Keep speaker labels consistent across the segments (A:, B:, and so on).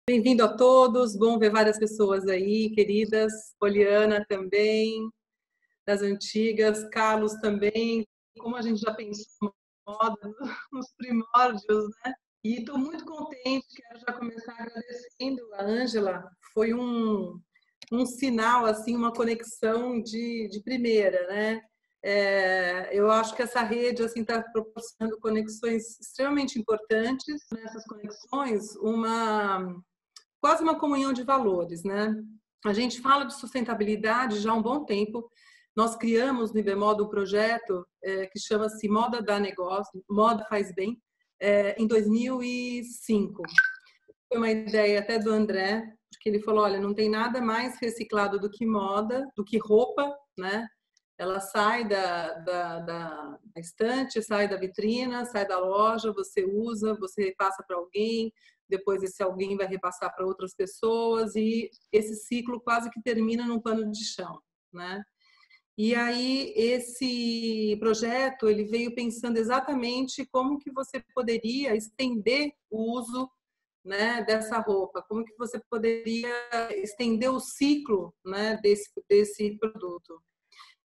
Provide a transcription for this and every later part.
A: Bem-vindo a todos, bom ver várias pessoas aí, queridas, Poliana também, das antigas, Carlos também, como a gente já pensou em moda, nos primórdios, né? E estou muito contente, quero já começar agradecendo a Ângela, foi um sinal, assim, uma conexão de primeira, né? Eu acho que essa rede assim está proporcionando conexões extremamente importantes. Nessas conexões, quase uma comunhão de valores, né? A gente fala de sustentabilidade já há um bom tempo. Nós criamos no IBMOD um projeto que chama-se Moda dá Negócio, Moda Faz Bem, em 2005. Foi uma ideia até do André, porque ele falou, olha, não tem nada mais reciclado do que moda, do que roupa, né? Ela sai da estante, sai da vitrina, sai da loja, você usa, você repassa para alguém, depois esse alguém vai repassar para outras pessoas e esse ciclo quase que termina num pano de chão, né? E aí esse projeto ele veio pensando exatamente como que você poderia estender o uso, né, dessa roupa, como que você poderia estender o ciclo, né, desse produto.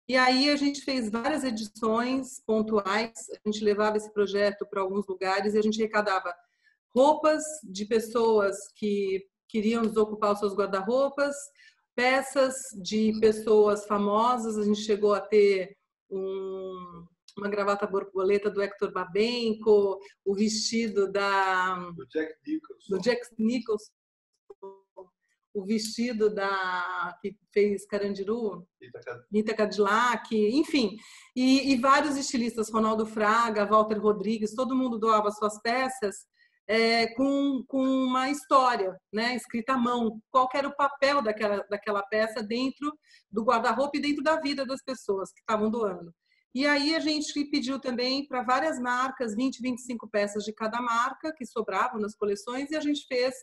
A: E aí a gente fez várias edições pontuais, a gente levava esse projeto para alguns lugares e a gente arrecadava roupas de pessoas que queriam desocupar os seus guarda-roupas, peças de pessoas famosas, a gente chegou a ter uma gravata borboleta do Hector Babenco, o vestido do Jack Nicholson, o vestido que fez Carandiru, Rita Cadillac, enfim, e vários estilistas, Ronaldo Fraga, Walter Rodrigues, todo mundo doava suas peças com uma história, né, escrita à mão, qual era o papel daquela peça dentro do guarda-roupa e dentro da vida das pessoas que estavam doando. E aí a gente pediu também para várias marcas, 20, 25 peças de cada marca que sobravam nas coleções, e a gente fez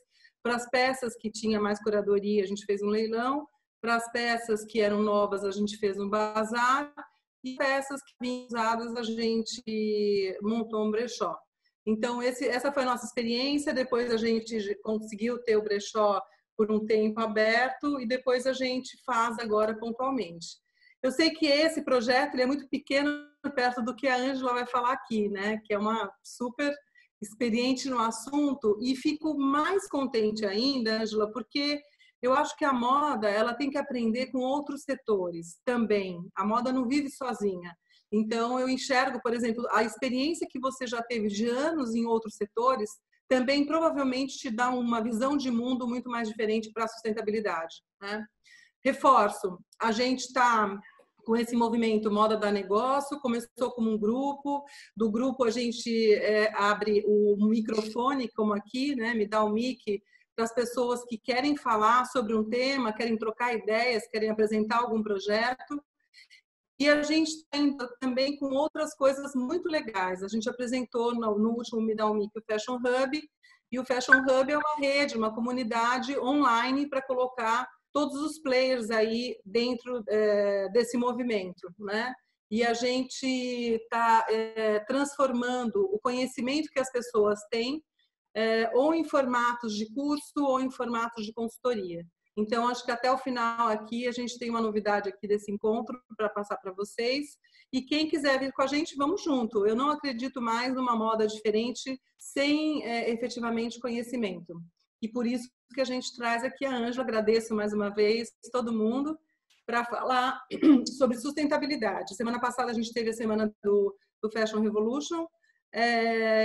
A: para as peças que tinha mais curadoria, a gente fez um leilão. Para as peças que eram novas, a gente fez um bazar. E peças que vinham usadas, a gente montou um brechó. Então, essa foi a nossa experiência. Depois a gente conseguiu ter o brechó por um tempo aberto e depois a gente faz agora pontualmente. Eu sei que esse projeto ele é muito pequeno perto do que a Ângela vai falar aqui, né? Que é uma super experiente no assunto, e fico mais contente ainda, Ângela, porque eu acho que a moda ela tem que aprender com outros setores também. A moda não vive sozinha. Então, eu enxergo, por exemplo, a experiência que você já teve de anos em outros setores também provavelmente te dá uma visão de mundo muito mais diferente para a sustentabilidade, né? Reforço, a gente está com esse movimento Moda dá Negócio, começou como um grupo, do grupo a gente abre o microfone, como aqui, né? Me dá o mic para as pessoas que querem falar sobre um tema, querem trocar ideias, querem apresentar algum projeto. E a gente está indo também com outras coisas muito legais. A gente apresentou no último Me Dá um Mic o Fashion Hub, e o Fashion Hub é uma rede, uma comunidade online para colocar todos os players aí dentro desse movimento, né? E a gente está transformando o conhecimento que as pessoas têm ou em formatos de curso ou em formatos de consultoria. Então, acho que até o final aqui a gente tem uma novidade aqui desse encontro para passar para vocês. E quem quiser vir com a gente, vamos junto. Eu não acredito mais numa moda diferente sem efetivamente conhecimento. E por isso que a gente traz aqui a Ângela. Agradeço mais uma vez todo mundo para falar sobre sustentabilidade. Semana passada a gente teve a semana do Fashion Revolution,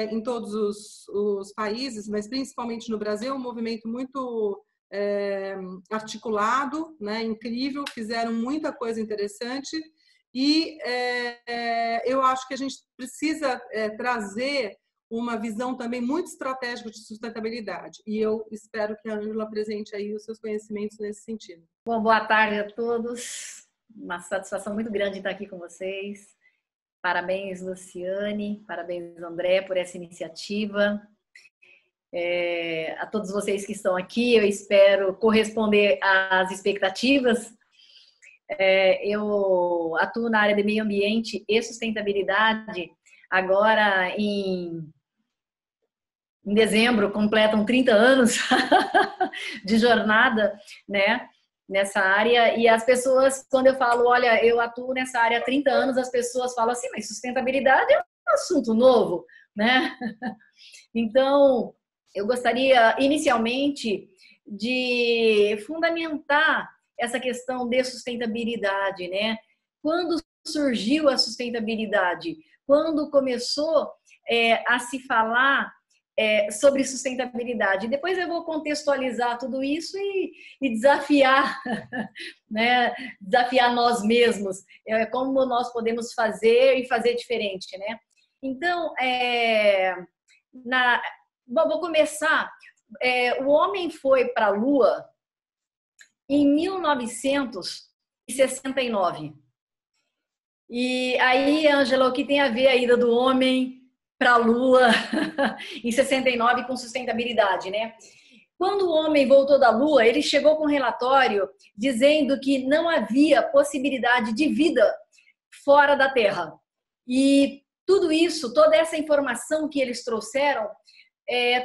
A: em todos os países, mas principalmente no Brasil, um movimento muito articulado, né, incrível, fizeram muita coisa interessante e eu acho que a gente precisa trazer uma visão também muito estratégica de sustentabilidade, e eu espero que a Ângela apresente aí os seus conhecimentos nesse sentido.
B: Bom, boa tarde a todos, uma satisfação muito grande estar aqui com vocês. Parabéns, Luciane, parabéns, André, por essa iniciativa. A todos vocês que estão aqui, eu espero corresponder às expectativas. Eu atuo na área de meio ambiente e sustentabilidade agora em em dezembro completam 30 anos de jornada, né, nessa área. E as pessoas, quando eu falo, olha, eu atuo nessa área há 30 anos, as pessoas falam assim, mas sustentabilidade é um assunto novo, né? Então, eu gostaria inicialmente de fundamentar essa questão de sustentabilidade, né? Quando surgiu a sustentabilidade? Quando começou a se falar sobre sustentabilidade? Depois eu vou contextualizar tudo isso e desafiar, né? Desafiar nós mesmos, como nós podemos fazer e fazer diferente, né? Então, vou começar. O homem foi para a Lua em 1969. E aí, Ângela, o que tem a ver a ida do homem para a Lua em 69 com sustentabilidade, né? Quando o homem voltou da Lua, ele chegou com um relatório dizendo que não havia possibilidade de vida fora da Terra. E tudo isso, toda essa informação que eles trouxeram,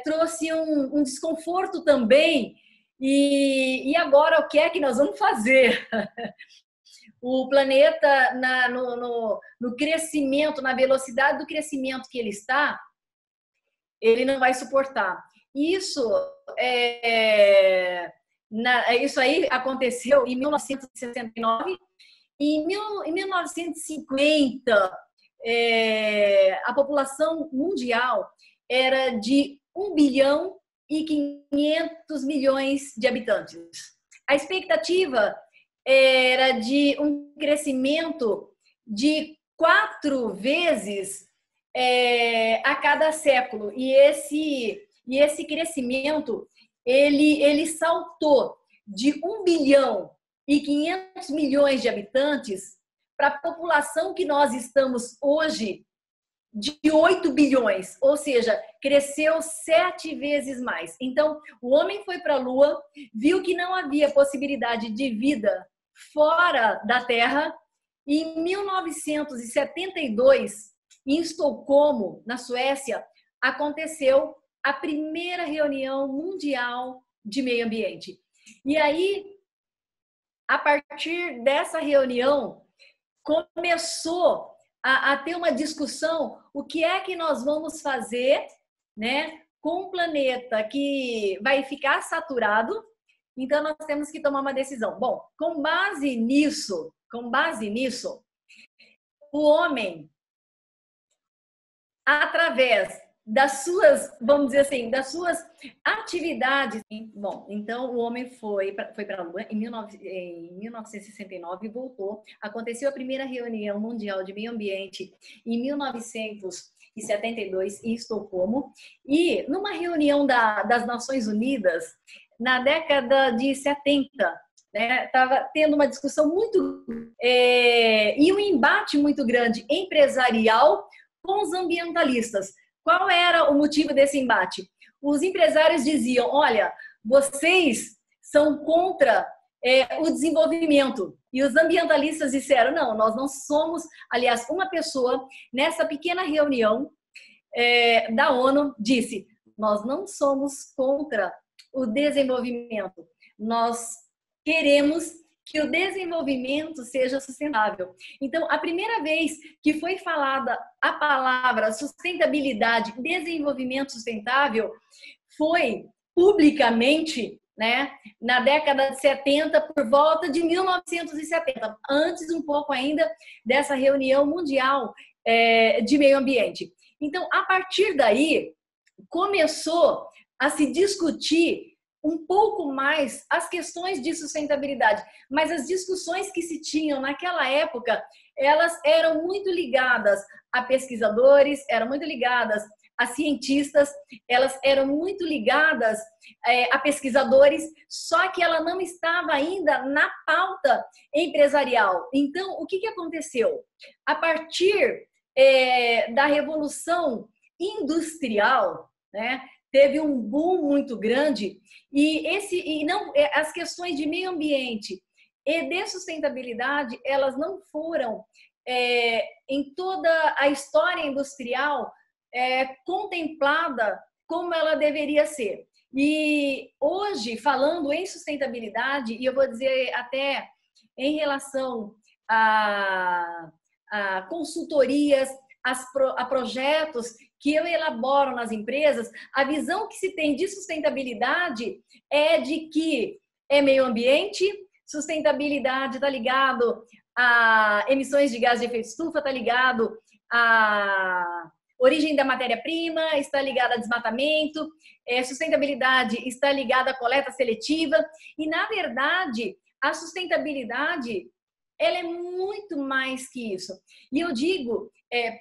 B: trouxe um desconforto também. E agora, o que é que nós vamos fazer? O planeta, no crescimento, na velocidade do crescimento que ele está, ele não vai suportar. Isso isso aí aconteceu em 1969. Em 1950, a população mundial era de 1 bilhão e 500 milhões de habitantes. A expectativa era de um crescimento de 4 vezes a cada século. E esse crescimento, ele saltou de 1 bilhão e 500 milhões de habitantes para a população que nós estamos hoje, de 8 bilhões, ou seja, cresceu 7 vezes mais. Então, o homem foi para a Lua, viu que não havia possibilidade de vida fora da Terra, e em 1972, em Estocolmo, na Suécia, aconteceu a primeira reunião mundial de meio ambiente. E aí, a partir dessa reunião, começou a ter uma discussão, o que é que nós vamos fazer, né, com um planeta que vai ficar saturado. Então, nós temos que tomar uma decisão. Bom, com base nisso, o homem, através das suas, vamos dizer assim, das suas atividades. Bom, então o homem foi para a Lua em 1969 e voltou. Aconteceu a primeira reunião mundial de meio ambiente em 1972 em Estocolmo. E numa reunião das Nações Unidas, na década de 70, né, estava tendo uma discussão muito e um embate muito grande empresarial com os ambientalistas. Qual era o motivo desse embate? Os empresários diziam, olha, vocês são contra o desenvolvimento. E os ambientalistas disseram, não, nós não somos. Aliás, uma pessoa, nessa pequena reunião da ONU, disse, nós não somos contra o desenvolvimento. Nós queremos que o desenvolvimento seja sustentável. Então, a primeira vez que foi falada a palavra sustentabilidade, desenvolvimento sustentável, foi publicamente, né, na década de 70, por volta de 1970, antes um pouco ainda dessa reunião mundial de meio ambiente. Então, a partir daí, começou a se discutir um pouco mais as questões de sustentabilidade, mas as discussões que se tinham naquela época, elas eram muito ligadas a pesquisadores, eram muito ligadas a cientistas, elas eram muito ligadas a pesquisadores, só que ela não estava ainda na pauta empresarial. Então, o que aconteceu? A partir da Revolução Industrial, né, teve um boom muito grande e as questões de meio ambiente e de sustentabilidade, elas não foram em toda a história industrial contemplada como ela deveria ser. E hoje, falando em sustentabilidade, e eu vou dizer até em relação a consultorias, a projetos que eu elaboro nas empresas, a visão que se tem de sustentabilidade é de que é meio ambiente, sustentabilidade está ligado a emissões de gás de efeito estufa, está ligado a origem da matéria-prima, está ligada a desmatamento, sustentabilidade está ligada à coleta seletiva e, na verdade, a sustentabilidade ela é muito mais que isso. E eu digo,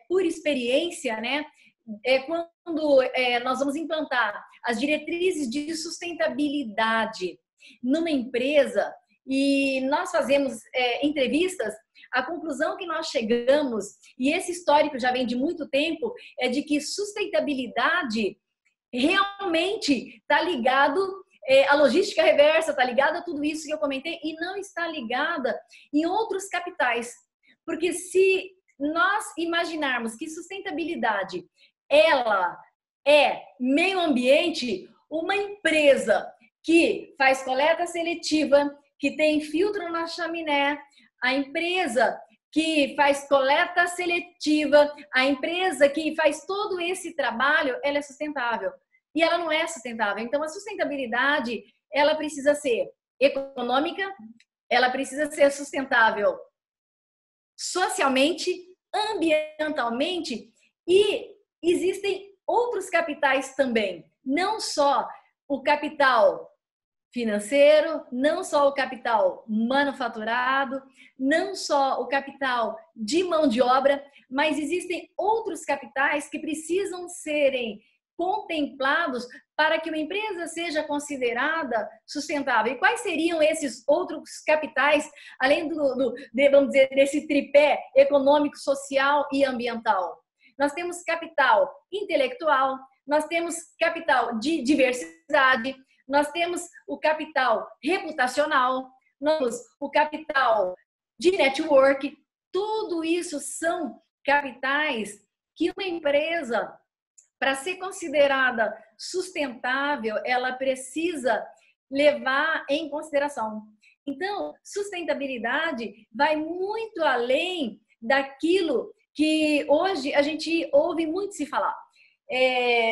B: por experiência, né, quando nós vamos implantar as diretrizes de sustentabilidade numa empresa e nós fazemos entrevistas, a conclusão que nós chegamos, e esse histórico já vem de muito tempo, é de que sustentabilidade realmente está ligado à logística reversa, está ligada a tudo isso que eu comentei e não está ligada em outros capitais. Porque se nós imaginarmos que sustentabilidade ela é meio ambiente, uma empresa que faz coleta seletiva, que tem filtro na chaminé, a empresa que faz coleta seletiva, a empresa que faz todo esse trabalho, ela é sustentável. E ela não é sustentável. Então, a sustentabilidade, ela precisa ser econômica, ela precisa ser sustentável socialmente, ambientalmente, e existem outros capitais também. Não só o capital financeiro, não só o capital manufaturado, não só o capital de mão de obra, mas existem outros capitais que precisam serem contemplados para que uma empresa seja considerada sustentável. E quais seriam esses outros capitais, além vamos dizer, desse tripé econômico, social e ambiental? Nós temos capital intelectual, nós temos capital de diversidade, nós temos o capital reputacional, nós temos o capital de network. Tudo isso são capitais que uma empresa, para ser considerada sustentável, ela precisa levar em consideração. Então, sustentabilidade vai muito além daquilo que hoje a gente ouve muito se falar.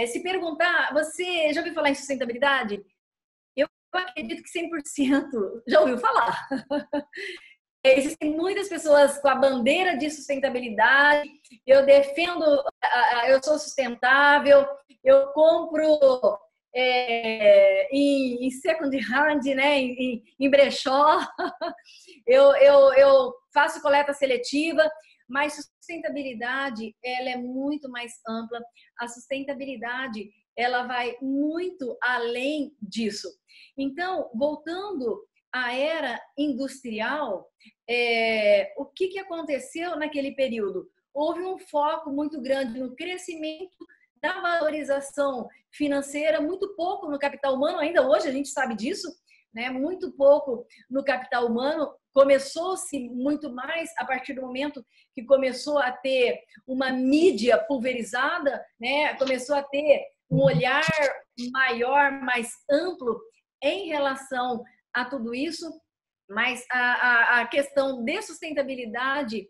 B: Se perguntar, você já ouviu falar em sustentabilidade? Eu acredito que 100% já ouviu falar. Existem muitas pessoas com a bandeira de sustentabilidade. Eu defendo, eu sou sustentável, eu compro em second hand, né, em brechó, eu faço coleta seletiva, mas sustentabilidade ela é muito mais ampla. A sustentabilidade ela vai muito além disso. Então, voltando à era industrial, o que aconteceu naquele período? Houve um foco muito grande no crescimento da valorização financeira, muito pouco no capital humano, ainda hoje a gente sabe disso, né? Muito pouco no capital humano. Começou-se muito mais a partir do momento que começou a ter uma mídia pulverizada, né? Começou a ter um olhar maior, mais amplo em relação a tudo isso, mas a questão de sustentabilidade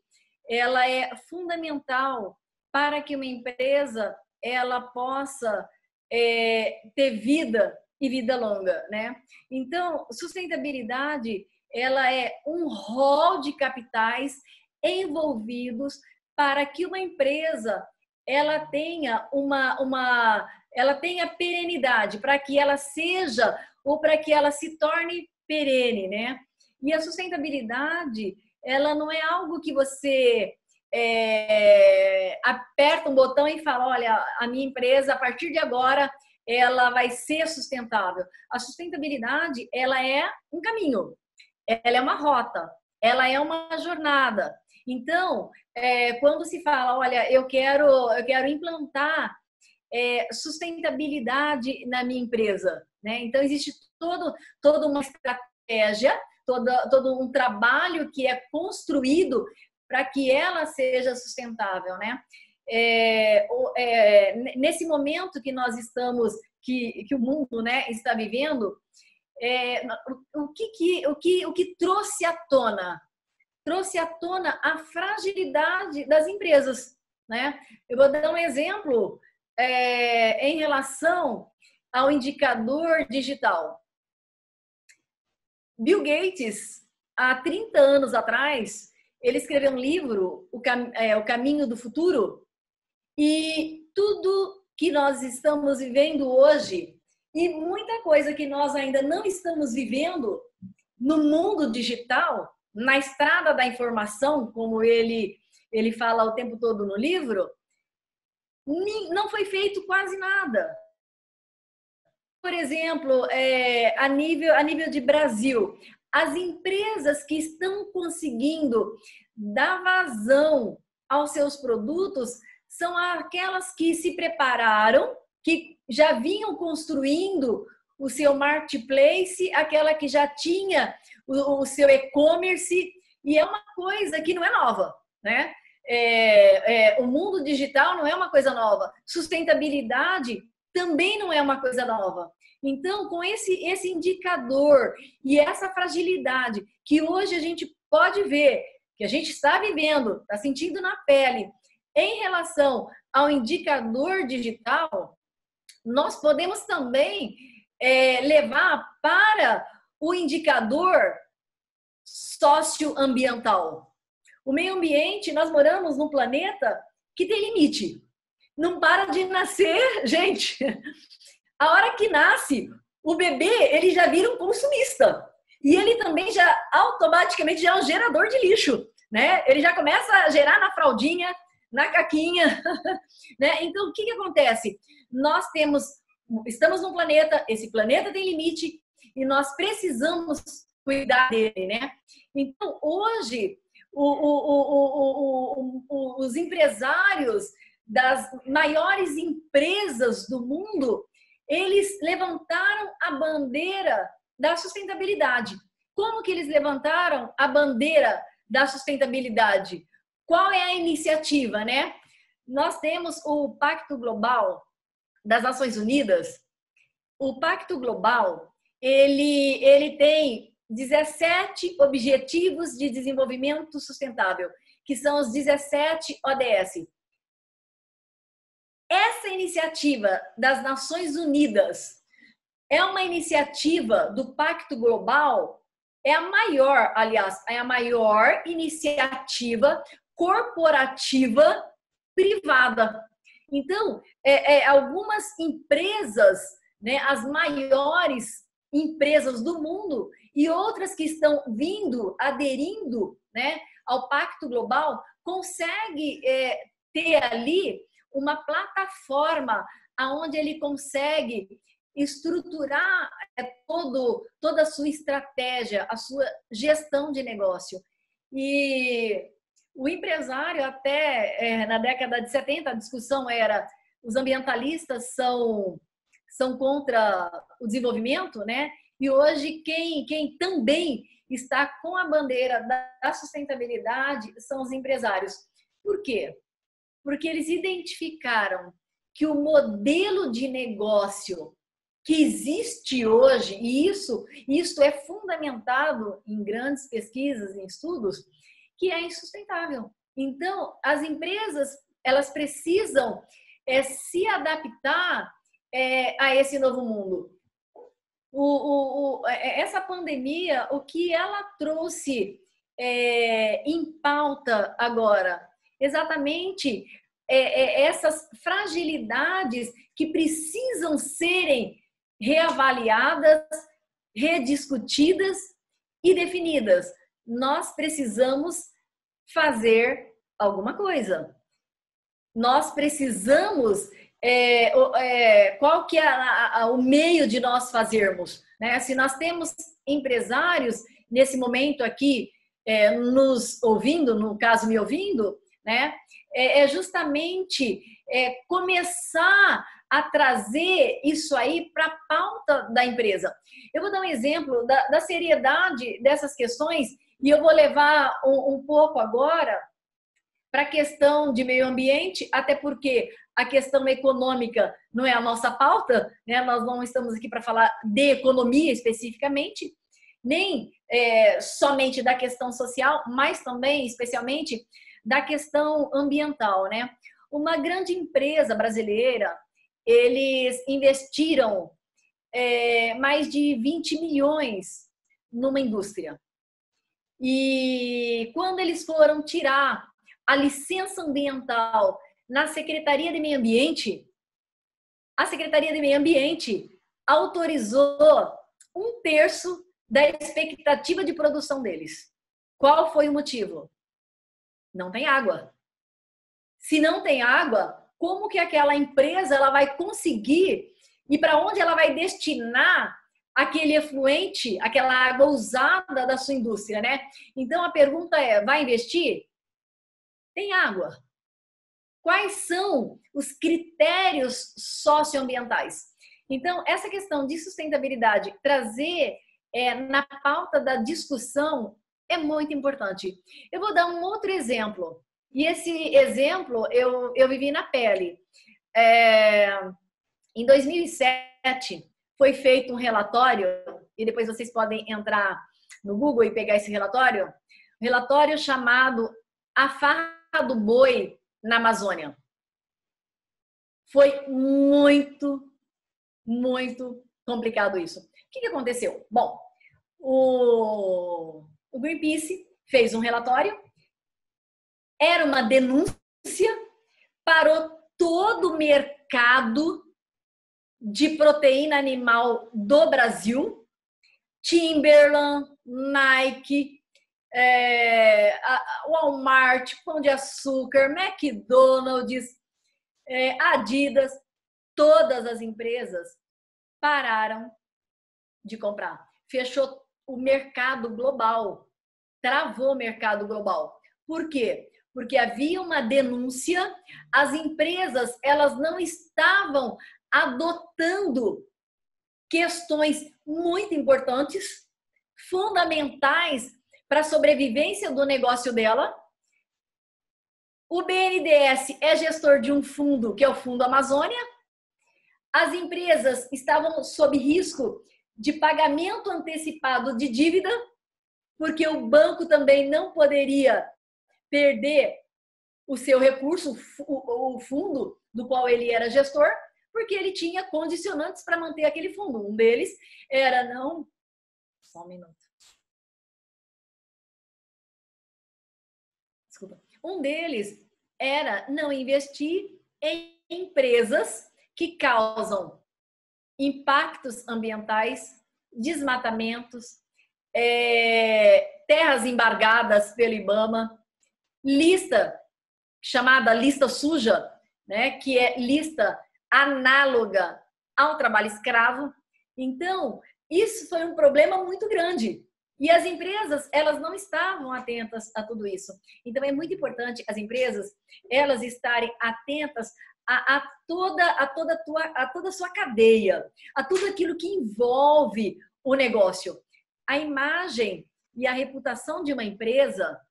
B: ela é fundamental para que uma empresa ela possa ter vida e vida longa, né? Então, sustentabilidade ela é um rol de capitais envolvidos para que uma empresa ela tenha ela tenha perenidade, para que ela seja ou para que ela se torne perene, né? E a sustentabilidade, ela não é algo que você aperta um botão e fala, olha, a minha empresa, a partir de agora, ela vai ser sustentável. A sustentabilidade, ela é um caminho, ela é uma rota, ela é uma jornada. Então, quando se fala, olha, eu quero implantar sustentabilidade na minha empresa, né? Então, existe toda uma estratégia, todo um trabalho que é construído para que ela seja sustentável, né? nesse momento que nós estamos, que o mundo, né, está vivendo, o que trouxe à tona? Trouxe à tona a fragilidade das empresas, né? Eu vou dar um exemplo em relação ao indicador digital. Bill Gates, há 30 anos atrás, ele escreveu um livro, O Caminho do Futuro, e tudo que nós estamos vivendo hoje, e muita coisa que nós ainda não estamos vivendo no mundo digital, na estrada da informação, como ele fala o tempo todo no livro, não foi feito quase nada. Por exemplo, a nível de Brasil, as empresas que estão conseguindo dar vazão aos seus produtos são aquelas que se prepararam, que já vinham construindo o seu marketplace, aquela que já tinha o seu e-commerce, e é uma coisa que não é nova, né? O mundo digital não é uma coisa nova. Sustentabilidade também não é uma coisa nova. Então, com esse indicador e essa fragilidade que hoje a gente pode ver, que a gente está vivendo, está sentindo na pele, em relação ao indicador digital, nós podemos também levar para o indicador socioambiental. O meio ambiente, nós moramos num planeta que tem limite. Não para de nascer, gente. A hora que nasce, o bebê, ele já vira um consumista. E ele também já automaticamente já é um gerador de lixo, né? Ele já começa a gerar na fraldinha, na caquinha, né? Então, o que acontece? Estamos num planeta, esse planeta tem limite e nós precisamos cuidar dele, né? Então, hoje, os empresários das maiores empresas do mundo, eles levantaram a bandeira da sustentabilidade. Como que eles levantaram a bandeira da sustentabilidade? Qual é a iniciativa, né? Nós temos o Pacto Global das Nações Unidas. O Pacto Global, ele tem 17 Objetivos de Desenvolvimento Sustentável, que são os 17 ODS. Essa iniciativa das Nações Unidas é uma iniciativa do Pacto Global, é a maior iniciativa corporativa privada. Então, algumas empresas, né, as maiores empresas do mundo e outras que estão aderindo, né, ao Pacto Global, consegue ter ali uma plataforma onde ele consegue estruturar toda a sua estratégia, a sua gestão de negócio. E o empresário, até na década de 70, a discussão era: os ambientalistas são contra o desenvolvimento, né? E hoje quem também está com a bandeira da sustentabilidade são os empresários. Por quê? Porque eles identificaram que o modelo de negócio que existe hoje, e isso é fundamentado em grandes pesquisas, em estudos, que é insustentável. Então, as empresas, elas precisam se adaptar a esse novo mundo. Essa pandemia, o que ela trouxe em pauta agora? Exatamente essas fragilidades que precisam serem reavaliadas, rediscutidas e definidas. Nós precisamos fazer alguma coisa. Nós precisamos... qual que é o meio de nós fazermos, né? Se nós temos empresários nesse momento aqui nos ouvindo, no caso me ouvindo, né? Justamente começar a trazer isso aí para a pauta da empresa. Eu vou dar um exemplo da seriedade dessas questões e eu vou levar um pouco agora para a questão de meio ambiente, até porque a questão econômica não é a nossa pauta, né? Nós não estamos aqui para falar de economia especificamente, nem somente da questão social, mas também, especialmente, da questão ambiental, né? Uma grande empresa brasileira, eles investiram mais de 20 milhões numa indústria. E quando eles foram tirar a licença ambiental na Secretaria de Meio Ambiente, a Secretaria de Meio Ambiente autorizou 1/3 da expectativa de produção deles. Qual foi o motivo? Não tem água. Se não tem água, como que aquela empresa ela vai conseguir e para onde ela vai destinar aquele efluente, aquela água usada da sua indústria, né? Então a pergunta é, vai investir? Tem água. Quais são os critérios socioambientais? Então, essa questão de sustentabilidade, trazer na pauta da discussão é muito importante. Eu vou dar um outro exemplo. E esse exemplo eu vivi na pele. Em 2007, foi feito um relatório, e depois vocês podem entrar no Google e pegar esse relatório, um relatório chamado A Farra do Boi na Amazônia. Foi muito, muito complicado isso. O que aconteceu? Bom, o Greenpeace fez um relatório, era uma denúncia, parou todo o mercado de proteína animal do Brasil, Timberland, Nike, Walmart, Pão de Açúcar, McDonald's, Adidas, todas as empresas pararam de comprar. Fechou o mercado global, travou o mercado global. Por quê? Porque havia uma denúncia, as empresas elas não estavam adotando questões muito importantes, fundamentais para a sobrevivência do negócio dela. O BNDES é gestor de um fundo, que é o Fundo Amazônia. As empresas estavam sob risco de pagamento antecipado de dívida, porque o banco também não poderia perder o seu recurso, o fundo do qual ele era gestor, porque ele tinha condicionantes para manter aquele fundo. Um deles era não... Só um minuto. Desculpa. Um deles era não investir em empresas que causam impactos ambientais, desmatamentos, terras embargadas pelo IBAMA, lista chamada lista suja, né, que é lista análoga ao trabalho escravo. Então, isso foi um problema muito grande. E as empresas, elas não estavam atentas a tudo isso. Então, é muito importante as empresas, elas estarem atentas a toda a sua cadeia, a tudo aquilo que envolve o negócio. A imagem e a reputação de uma empresa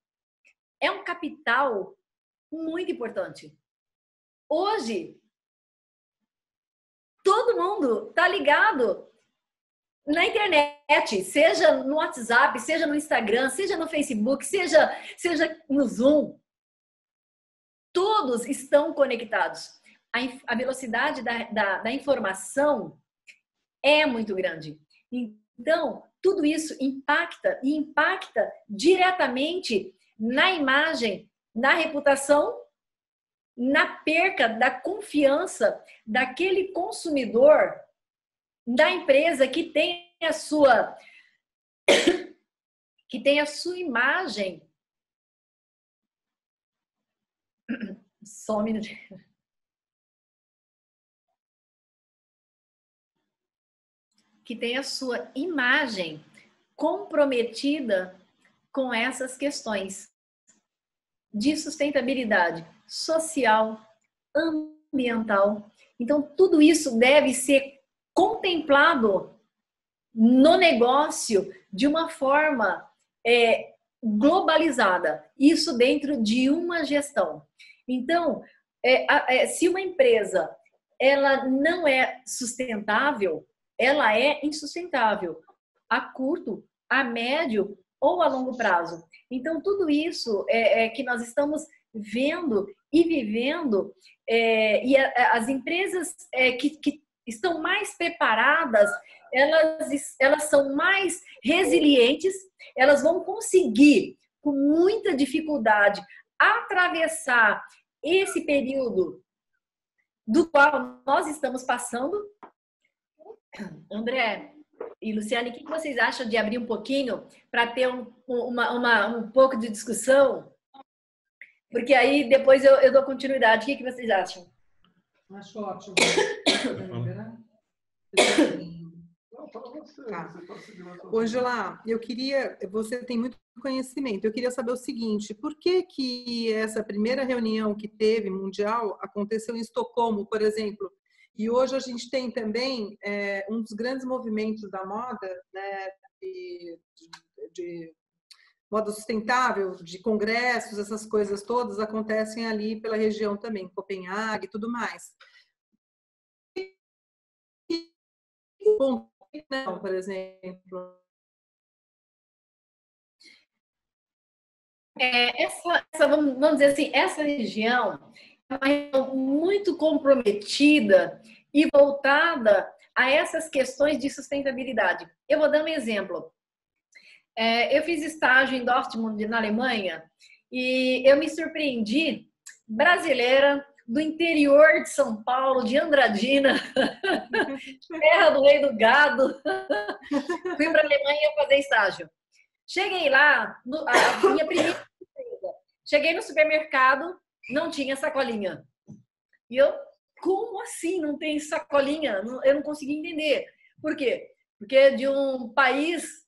B: é um capital muito importante. Hoje, todo mundo está ligado na internet, seja no WhatsApp, seja no Instagram, seja no Facebook, seja no Zoom. Todos estão conectados. A velocidade da informação é muito grande. Então, tudo isso impacta diretamente na imagem, na reputação, na perca da confiança daquele consumidor da empresa que tem a sua imagem. Só um minutinho. Que tem a sua imagem comprometida com essas questões de sustentabilidade social, ambiental. Então, tudo isso deve ser contemplado no negócio de uma forma globalizada, isso dentro de uma gestão. Então, se uma empresa ela não é sustentável, ela é insustentável a curto, a médio ou a longo prazo. Então, tudo isso que nós estamos vendo e vivendo, e as empresas que estão mais preparadas, elas são mais resilientes, elas vão conseguir, com muita dificuldade, atravessar esse período do qual nós estamos passando. André e Luciane, o que vocês acham de abrir um pouquinho para ter um pouco de discussão? Porque aí depois eu dou continuidade. O que vocês acham?
A: Acho ótimo. Tá. Ângela, você tem muito conhecimento, eu queria saber o seguinte, por que essa primeira reunião que teve mundial aconteceu em Estocolmo, por exemplo, e hoje a gente tem também um dos grandes movimentos da moda, né, de moda sustentável, de congressos, essas coisas todas acontecem ali pela região também, Copenhague e tudo mais. Não, por exemplo.
B: Vamos dizer assim, essa região é uma região muito comprometida e voltada a essas questões de sustentabilidade. Eu vou dar um exemplo. Eu fiz estágio em Dortmund, na Alemanha, e eu me surpreendi, brasileira, do interior de São Paulo, de Andradina, terra do rei do gado. Fui para a Alemanha fazer estágio. Cheguei lá, a minha primeira surpresa. Cheguei no supermercado, não tinha sacolinha. E eu, como assim não tem sacolinha? Eu não consegui entender. Por quê? Porque de um país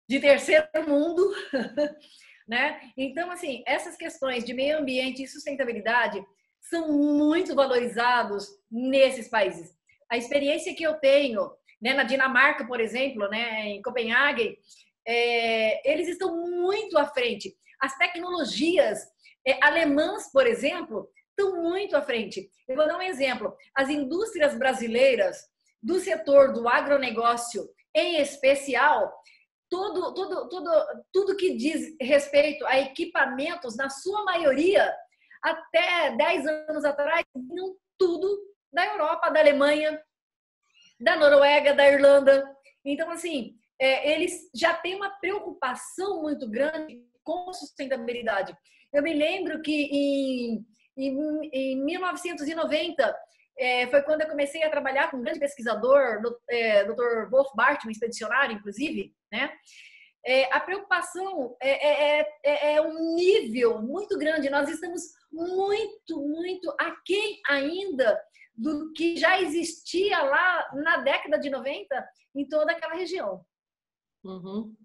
B: de terceiro mundo, né? Então, assim, essas questões de meio ambiente e sustentabilidade são muito valorizados nesses países. A experiência que eu tenho, né, na Dinamarca, por exemplo, né, em Copenhague, eles estão muito à frente. As tecnologias alemãs, por exemplo, estão muito à frente. Eu vou dar um exemplo. As indústrias brasileiras do setor do agronegócio, em especial, tudo que diz respeito a equipamentos, na sua maioria, até 10 anos atrás, vinham tudo da Europa, da Alemanha, da Noruega, da Irlanda. Então, assim, eles já têm uma preocupação muito grande com sustentabilidade. Eu me lembro que em 1990, foi quando eu comecei a trabalhar com um grande pesquisador, Dr. Wolf Bartmann, expedicionário, inclusive, né? A preocupação é um nível muito grande. Nós estamos muito aquém ainda do que já existia lá na década de 90 em toda aquela região.
A: Uhum.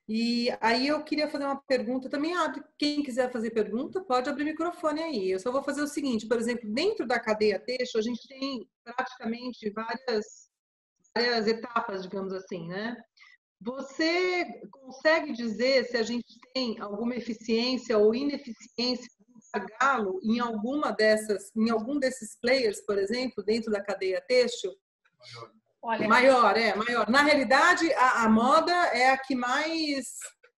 A: E aí eu queria fazer uma pergunta, também abre, quem quiser fazer pergunta, pode abrir o microfone aí. Eu só vou fazer o seguinte, por exemplo, dentro da cadeia têxtil, a gente tem praticamente várias etapas, digamos assim, né? Você consegue dizer se a gente tem alguma eficiência ou ineficiência do gargalo em algum desses players, por exemplo, dentro da cadeia têxtil?
B: Olha,
A: maior. Na realidade, a moda é a que mais,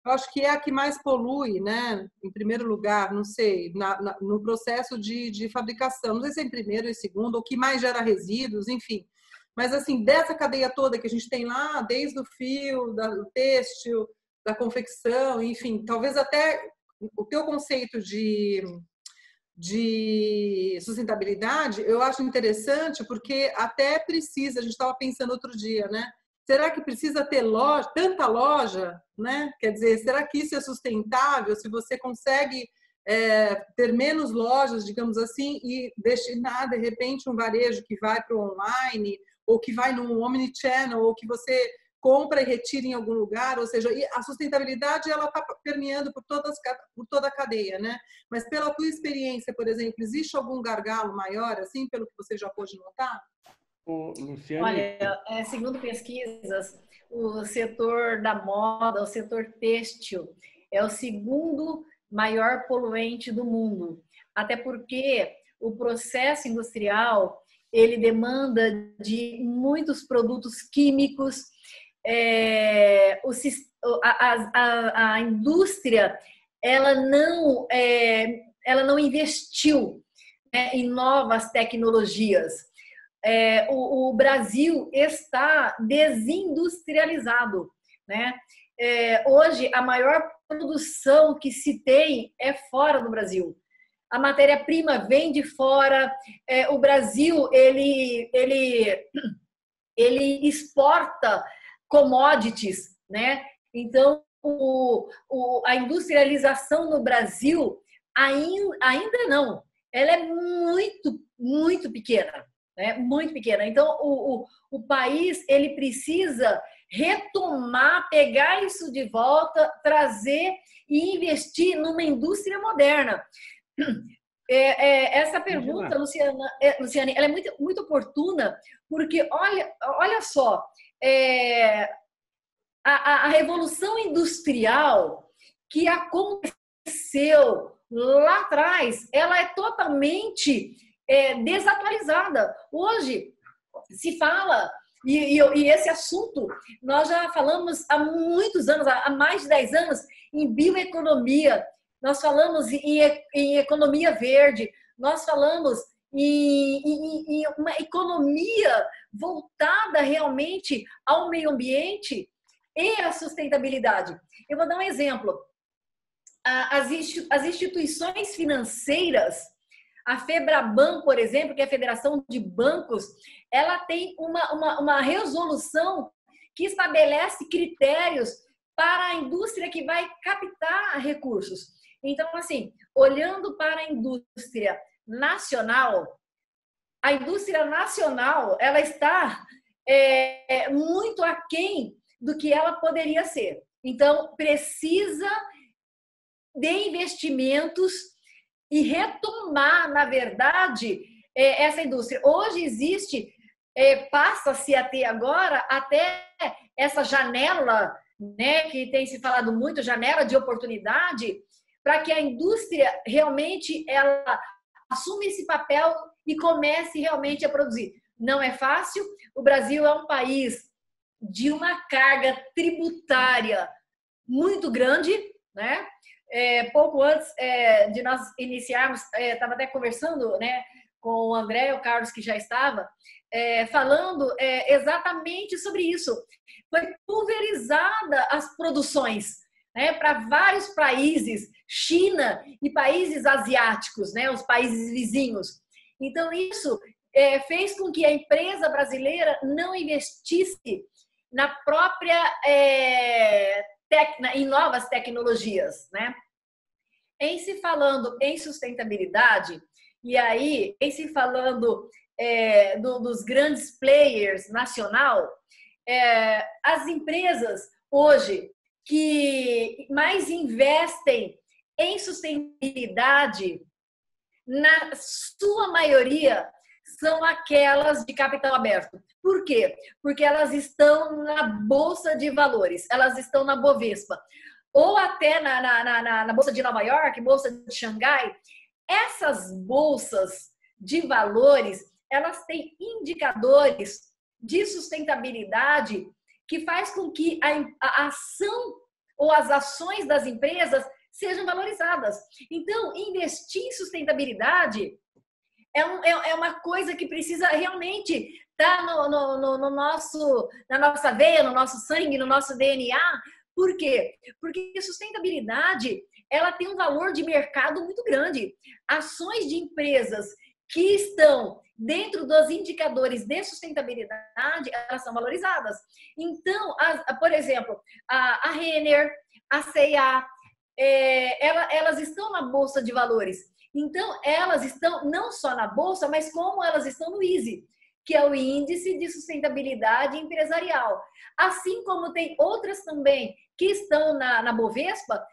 A: eu acho que é a que mais polui, né? Em primeiro lugar, não sei, no processo de fabricação. Não sei se é em primeiro ou em segundo, ou que mais gera resíduos, enfim. Mas, assim, dessa cadeia toda que a gente tem lá, desde o fio, do têxtil, da confecção, enfim, talvez até o teu conceito de sustentabilidade, eu acho interessante porque até precisa, a gente estava pensando outro dia, né? Será que precisa ter tanta loja, né? Quer dizer, será que isso é sustentável se você consegue ter menos lojas, digamos assim, e destinar, de repente, um varejo que vai para o online, ou que vai no omnichannel, ou que você compra e retira em algum lugar, ou seja, a sustentabilidade ela está permeando por toda a cadeia, né? Mas pela tua experiência, por exemplo, existe algum gargalo maior, assim, pelo que você já pôde notar?
C: Luciane?
B: Olha, segundo pesquisas, o setor da moda, o setor têxtil, é o segundo maior poluente do mundo. Até porque o processo industrial, ele demanda de muitos produtos químicos. A indústria, ela não investiu, né, em novas tecnologias. O Brasil está desindustrializado, né? Hoje, a maior produção que se tem é fora do Brasil. A matéria-prima vem de fora. O Brasil, ele exporta commodities, né? Então, a industrialização no Brasil ainda não. Ela é muito, muito pequena. Muito pequena. Então, o país, ele precisa retomar, pegar isso de volta, trazer e investir numa indústria moderna. Essa pergunta, Luciane, ela é muito, muito oportuna, porque olha só, a revolução industrial que aconteceu lá atrás, ela é totalmente desatualizada. Hoje se fala, e esse assunto nós já falamos há muitos anos, há mais de 10 anos, em bioeconomia, nós falamos em economia verde, nós falamos em uma economia voltada realmente ao meio ambiente e à sustentabilidade. Eu vou dar um exemplo. As instituições financeiras, a FEBRABAN, por exemplo, que é a Federação de Bancos, ela tem uma resolução que estabelece critérios para a indústria que vai captar recursos. Então, assim, olhando para a indústria nacional, ela está muito aquém do que ela poderia ser. Então, precisa de investimentos e retomar, na verdade, essa indústria. Hoje existe, passa-se a ter agora até essa janela, né, que tem se falado muito, janela de oportunidade, para que a indústria realmente ela assuma esse papel e comece realmente a produzir. Não é fácil. O Brasil é um país de uma carga tributária muito grande, né? Pouco antes de nós iniciarmos, estava até conversando, né, com o André, o Carlos, que já estava, falando exatamente sobre isso. Foi pulverizada as produções, né, para vários países, China e países asiáticos, né, os países vizinhos. Então, isso fez com que a empresa brasileira não investisse na própria em novas tecnologias, né? Em se falando em sustentabilidade, e aí, em se falando dos grandes players nacional, as empresas hoje que mais investem em sustentabilidade, na sua maioria, são aquelas de capital aberto. Por quê? Porque elas estão na Bolsa de Valores, elas estão na Bovespa, ou até na Bolsa de Nova York, Bolsa de Xangai. Essas bolsas de valores, elas têm indicadores de sustentabilidade que faz com que a ação ou as ações das empresas sejam valorizadas. Então, investir em sustentabilidade é uma coisa que precisa realmente estar na nossa veia, no nosso sangue, no nosso DNA. Por quê? Porque a sustentabilidade, ela tem um valor de mercado muito grande. Ações de empresas que estão dentro dos indicadores de sustentabilidade, elas são valorizadas. Então, por exemplo, a Renner, a C&A, elas estão na Bolsa de Valores. Então, elas estão não só na Bolsa, mas como elas estão no ISE, que é o Índice de Sustentabilidade Empresarial. Assim como tem outras também que estão na Bovespa,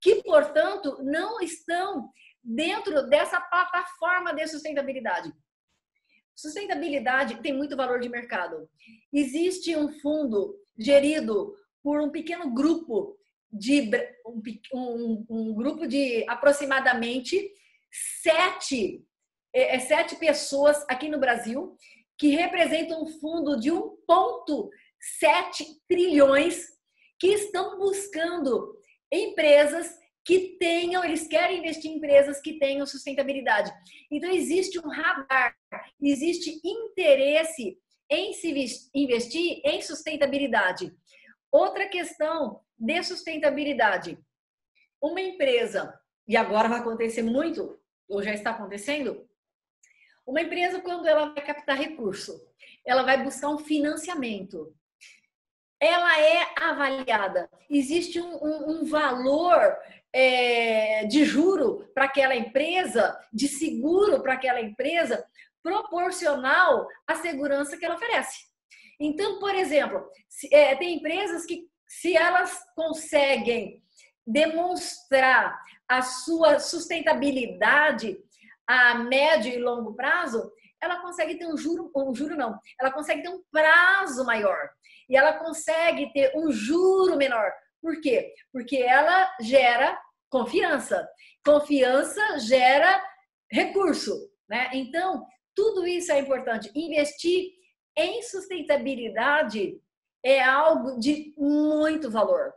B: que, portanto, não estão dentro dessa plataforma de sustentabilidade. Sustentabilidade tem muito valor de mercado. Existe um fundo gerido por um pequeno grupo um grupo de aproximadamente sete pessoas aqui no Brasil que representam um fundo de 1,7 trilhões que estão buscando empresas que tenham, eles querem investir em empresas que tenham sustentabilidade. Então, existe um radar, existe interesse em se investir em sustentabilidade. Outra questão de sustentabilidade. Uma empresa, e agora vai acontecer muito, ou já está acontecendo, uma empresa, quando ela vai captar recurso, ela vai buscar um financiamento. Ela é avaliada. Existe um valor de juro para aquela empresa, de seguro para aquela empresa, proporcional à segurança que ela oferece. Então, por exemplo, tem empresas que, se elas conseguem demonstrar a sua sustentabilidade a médio e longo prazo, ela consegue ter ela consegue ter um prazo maior. E ela consegue ter um juro menor. Por quê? Porque ela gera confiança. Confiança gera recurso, né? Então, tudo isso é importante. Investir em sustentabilidade é algo de muito valor.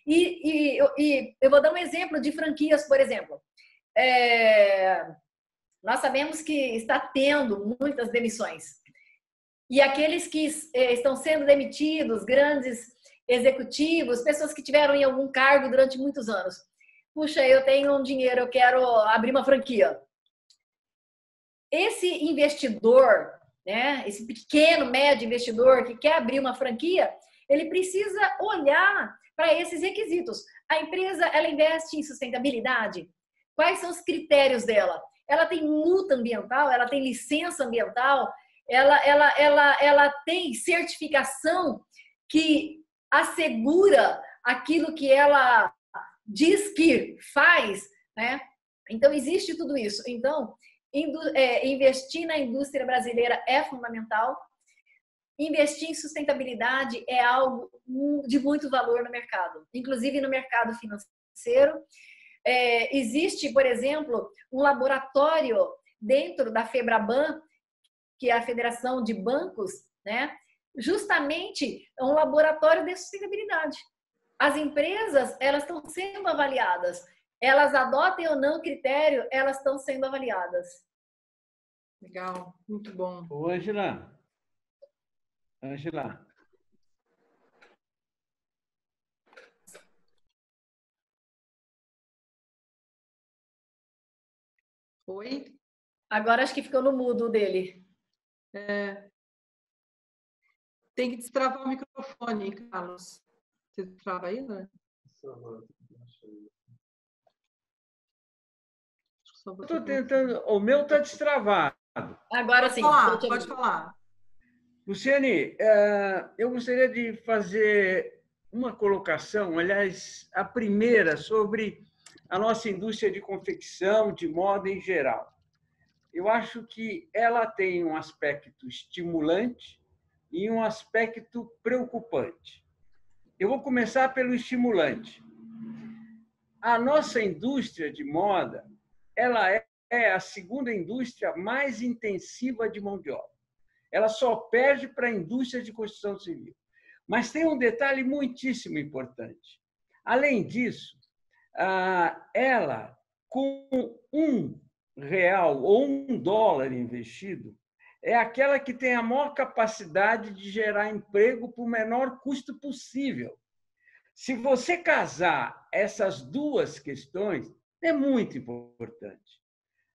B: E eu vou dar um exemplo de franquias, por exemplo. Nós sabemos que está tendo muitas demissões. E aqueles que estão sendo demitidos, grandes executivos, pessoas que tiveram em algum cargo durante muitos anos. Puxa, eu tenho um dinheiro, eu quero abrir uma franquia. Esse investidor, né, esse pequeno, médio investidor que quer abrir uma franquia, ele precisa olhar para esses requisitos. A empresa, ela investe em sustentabilidade? Quais são os critérios dela? Ela tem multa ambiental? Ela tem licença ambiental? Ela tem certificação que assegura aquilo que ela diz que faz, né? Então, existe tudo isso. Então, investir na indústria brasileira é fundamental. Investir em sustentabilidade é algo de muito valor no mercado, inclusive no mercado financeiro. Existe, por exemplo, um laboratório dentro da FEBRABAN, que é a Federação de Bancos, né? Justamente é um laboratório de sustentabilidade. As empresas, elas estão sendo avaliadas. Elas adotem ou não critério, elas estão sendo avaliadas.
A: Legal, muito bom.
C: Ô, Ângela.
A: Oi?
B: Agora acho que ficou no mudo dele.
A: Tem que destravar o microfone, Carlos. Você destrava aí, né?
C: Estou tentando. O meu está destravado.
B: Agora sim.
A: Pode falar.
C: Luciane, eu gostaria de fazer uma colocação, aliás, a primeira, sobre a nossa indústria de confecção, de moda em geral. Eu acho que ela tem um aspecto estimulante e um aspecto preocupante. Eu vou começar pelo estimulante. A nossa indústria de moda, ela é a segunda indústria mais intensiva de mão de obra. Ela só perde para a indústria de construção civil. Mas tem um detalhe muitíssimo importante. Além disso, ela, com R$1 ou $1 investido, é aquela que tem a maior capacidade de gerar emprego por menor custo possível. Se você casar essas duas questões, é muito importante.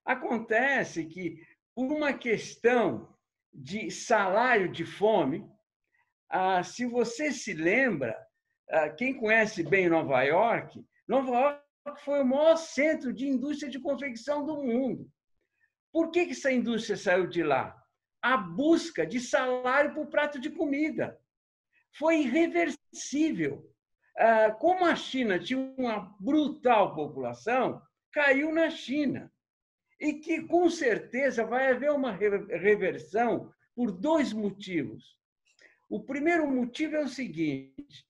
C: Acontece que, por uma questão de salário de fome, se você se lembra, quem conhece bem Nova York foi o maior centro de indústria de confecção do mundo. Por que essa indústria saiu de lá? A busca de salário por prato de comida. Foi irreversível. Como a China tinha uma brutal população, caiu na China. e que, com certeza, vai haver uma reversão por dois motivos. O primeiro motivo é o seguinte: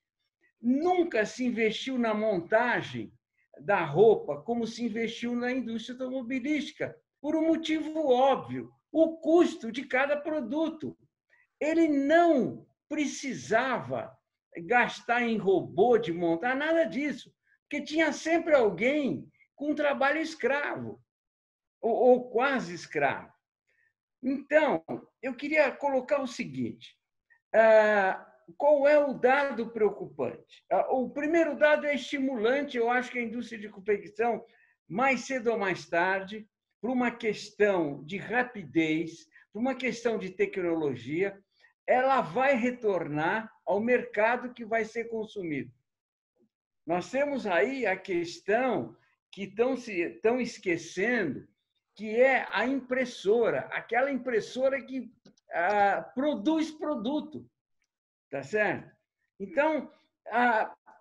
C: nunca se investiu na montagem da roupa como se investiu na indústria automobilística, por um motivo óbvio: o custo de cada produto. Ele não precisava gastar em robô de montar, nada disso, porque tinha sempre alguém com trabalho escravo, ou quase escravo. Então, eu queria colocar o seguinte: qual é o dado preocupante? O primeiro dado é estimulante. Eu acho que a indústria de confecção, mais cedo ou mais tarde, por uma questão de rapidez, por uma questão de tecnologia, ela vai retornar ao mercado que vai ser consumido. Nós temos aí a questão que estão esquecendo, que é a impressora, aquela impressora que produz produto. Tá certo? Então,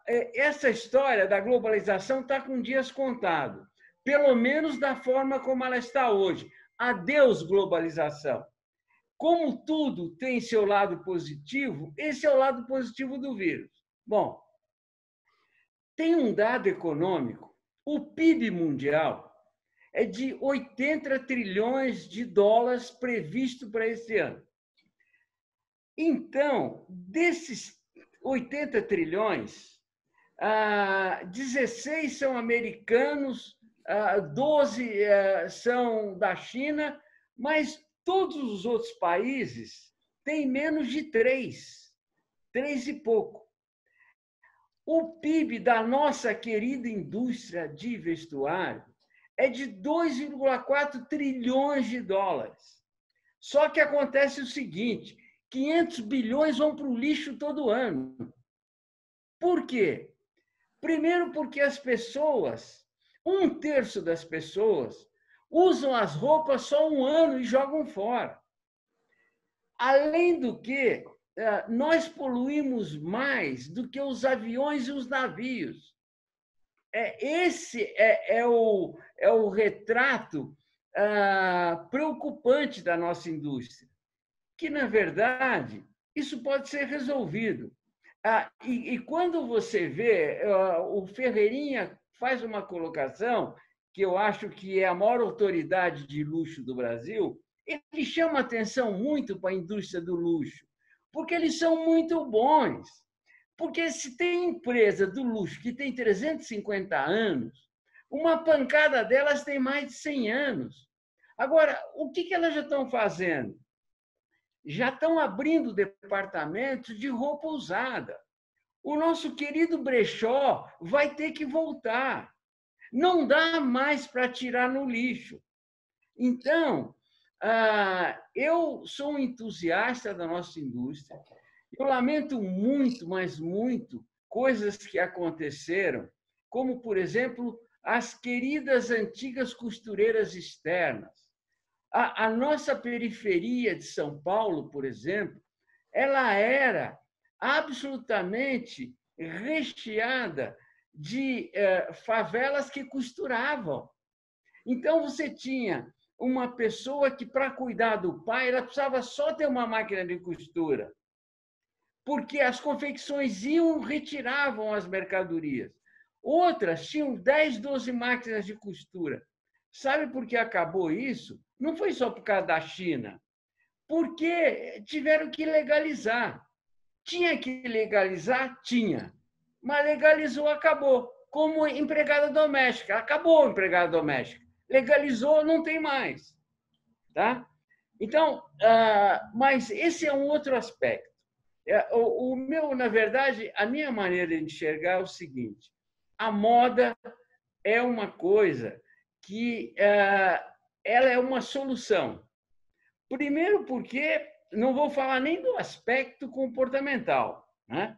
C: essa história da globalização está com dias contados, pelo menos da forma como ela está hoje. Adeus, globalização. Como tudo tem seu lado positivo, esse é o lado positivo do vírus. Bom, tem um dado econômico: o PIB mundial é de 80 trilhões de dólares previsto para esse ano. Então, desses 80 trilhões, 16 são americanos, 12 são da China, mas todos os outros países têm menos de 3 e pouco. O PIB da nossa querida indústria de vestuário é de 2,4 trilhões de dólares. Só que acontece o seguinte: 500 bilhões vão para o lixo todo ano. Por quê? Primeiro, porque as pessoas, 1/3 das pessoas, usam as roupas só um ano e jogam fora. Além do que, nós poluímos mais do que os aviões e os navios. Esse é o retrato preocupante da nossa indústria, que, na verdade, isso pode ser resolvido. E quando você vê, o Ferreirinha faz uma colocação, que eu acho que é a maior autoridade de luxo do Brasil, ele chama atenção muito para a indústria do luxo, porque eles são muito bons. Porque se tem empresa do luxo que tem 350 anos, uma pancada delas tem mais de 100 anos. Agora, o que elas já estão fazendo? Já estão abrindo departamentos de roupa usada. O nosso querido brechó vai ter que voltar. Não dá mais para tirar no lixo. Então, eu sou um entusiasta da nossa indústria. Eu lamento muito, mas muito, coisas que aconteceram, como, por exemplo, as queridas antigas costureiras externas. A nossa periferia de São Paulo, por exemplo, ela era absolutamente recheada de favelas que costuravam. Então, você tinha uma pessoa que, para cuidar do pai, ela precisava só ter uma máquina de costura, porque as confecções retiravam as mercadorias. Outras tinham 10, 12 máquinas de costura. Sabe por que acabou isso? Não foi só por causa da China, porque tiveram que legalizar. Tinha que legalizar? Tinha. Mas legalizou, acabou. Como empregada doméstica. Acabou a empregada doméstica. Legalizou, não tem mais. Tá? Então, mas esse é um outro aspecto. Na verdade, a minha maneira de enxergar é o seguinte: a moda é uma coisa que ela é uma solução. Primeiro porque não vou falar nem do aspecto comportamental, né?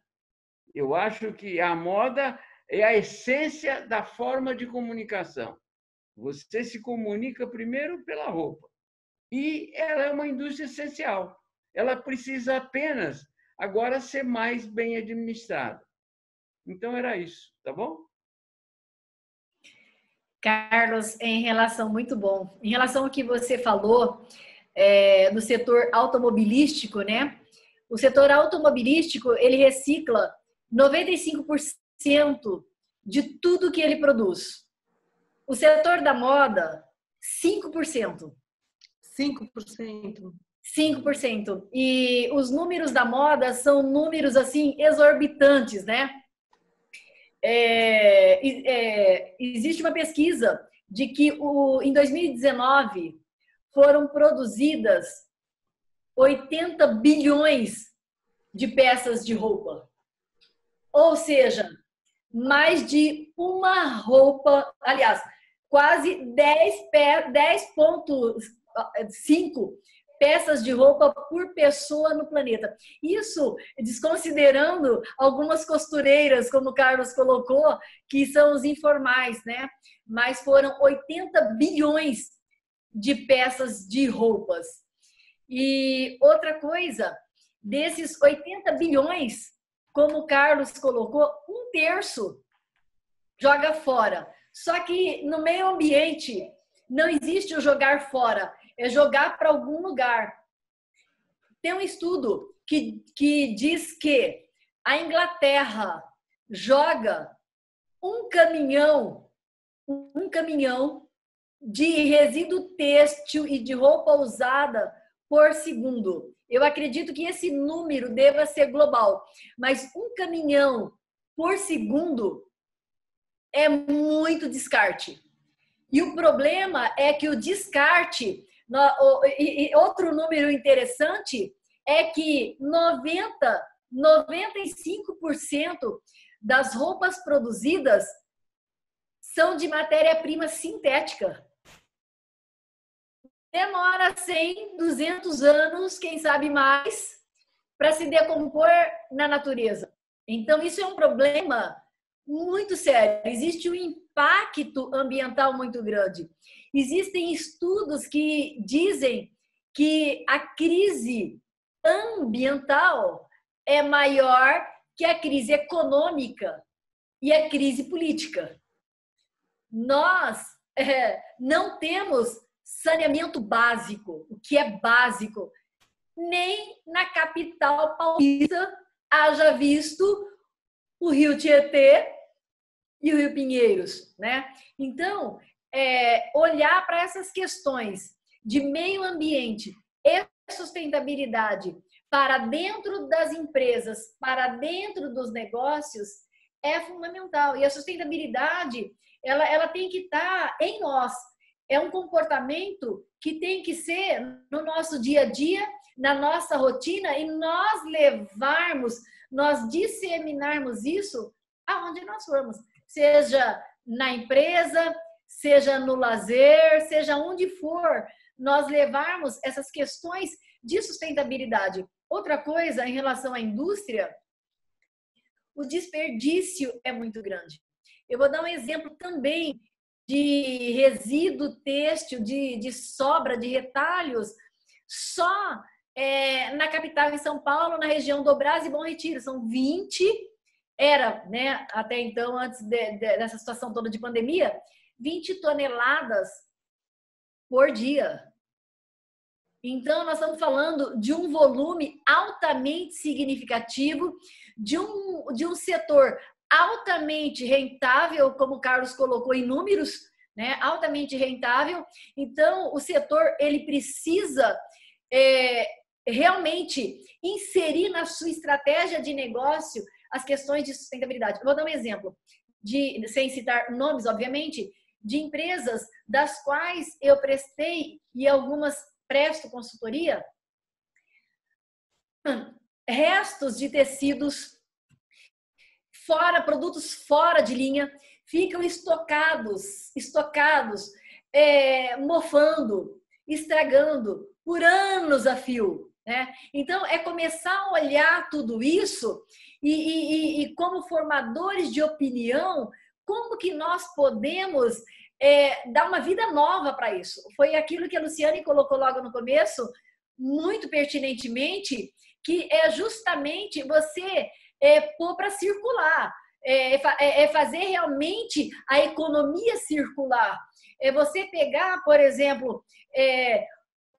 C: Eu acho que a moda é a essência da forma de comunicação. Você se comunica primeiro pela roupa. E ela é uma indústria essencial. Ela precisa apenas agora ser mais bem administrada. Então, era isso, tá bom?
B: Carlos, em relação, muito bom. Em relação ao que você falou do setor automobilístico, né? O setor automobilístico, ele recicla 95% de tudo que ele produz. O setor da moda, 5%.
A: 5%.
B: 5%. E os números da moda são números, assim, exorbitantes, né? Existe uma pesquisa de que em 2019 foram produzidas 80 bilhões de peças de roupa. Ou seja, mais de uma roupa, aliás, quase 10,5 peças de roupa por pessoa no planeta. Isso desconsiderando algumas costureiras, como o Carlos colocou, que são os informais, né? Mas foram 80 bilhões de peças de roupas. E outra coisa, desses 80 bilhões, como o Carlos colocou, 1/3 joga fora. Só que no meio ambiente não existe o jogar fora, é jogar para algum lugar. Tem um estudo que diz que a Inglaterra joga um caminhão de resíduo têxtil e de roupa usada por segundo. Eu acredito que esse número deva ser global, mas um caminhão por segundo é muito descarte. E o problema é que o descarte, outro número interessante é que 95% das roupas produzidas são de matéria-prima sintética. Demora 100, 200 anos, quem sabe mais, para se decompor na natureza. Então, isso é um problema muito sério. Existe um impacto ambiental muito grande. Existem estudos que dizem que a crise ambiental é maior que a crise econômica e a crise política. Nós não temos saneamento básico, o que é básico, nem na capital paulista, haja visto o Rio Tietê e o Rio Pinheiros, né? Então, olhar para essas questões de meio ambiente e sustentabilidade para dentro das empresas, para dentro dos negócios, é fundamental. E a sustentabilidade, ela tem que estar em nós. É um comportamento que tem que ser no nosso dia a dia, na nossa rotina, e nós nós disseminarmos isso aonde nós formos. Seja na empresa, seja no lazer, seja onde for, nós levarmos essas questões de sustentabilidade. Outra coisa, em relação à indústria, o desperdício é muito grande. Eu vou dar um exemplo também de resíduo têxtil, de sobra, de retalhos, só na capital, em São Paulo, na região do Brás e Bom Retiro. São 20, né, até então, antes dessa situação toda de pandemia, 20 toneladas por dia. Então, nós estamos falando de um volume altamente significativo, de um setor altamente rentável, como o Carlos colocou em números, né? Altamente rentável. Então, o setor ele precisa realmente inserir na sua estratégia de negócio as questões de sustentabilidade. Eu vou dar um exemplo, sem citar nomes, obviamente, de empresas das quais eu prestei e algumas presto consultoria, restos de tecidos produtos fora de linha, ficam estocados, mofando, estragando por anos a fio, né? Então, é começar a olhar tudo isso e como formadores de opinião, como que nós podemos dar uma vida nova para isso. Foi aquilo que a Luciane colocou logo no começo, muito pertinentemente, que é justamente você pôr para circular. É fazer realmente a economia circular. É você pegar, por exemplo,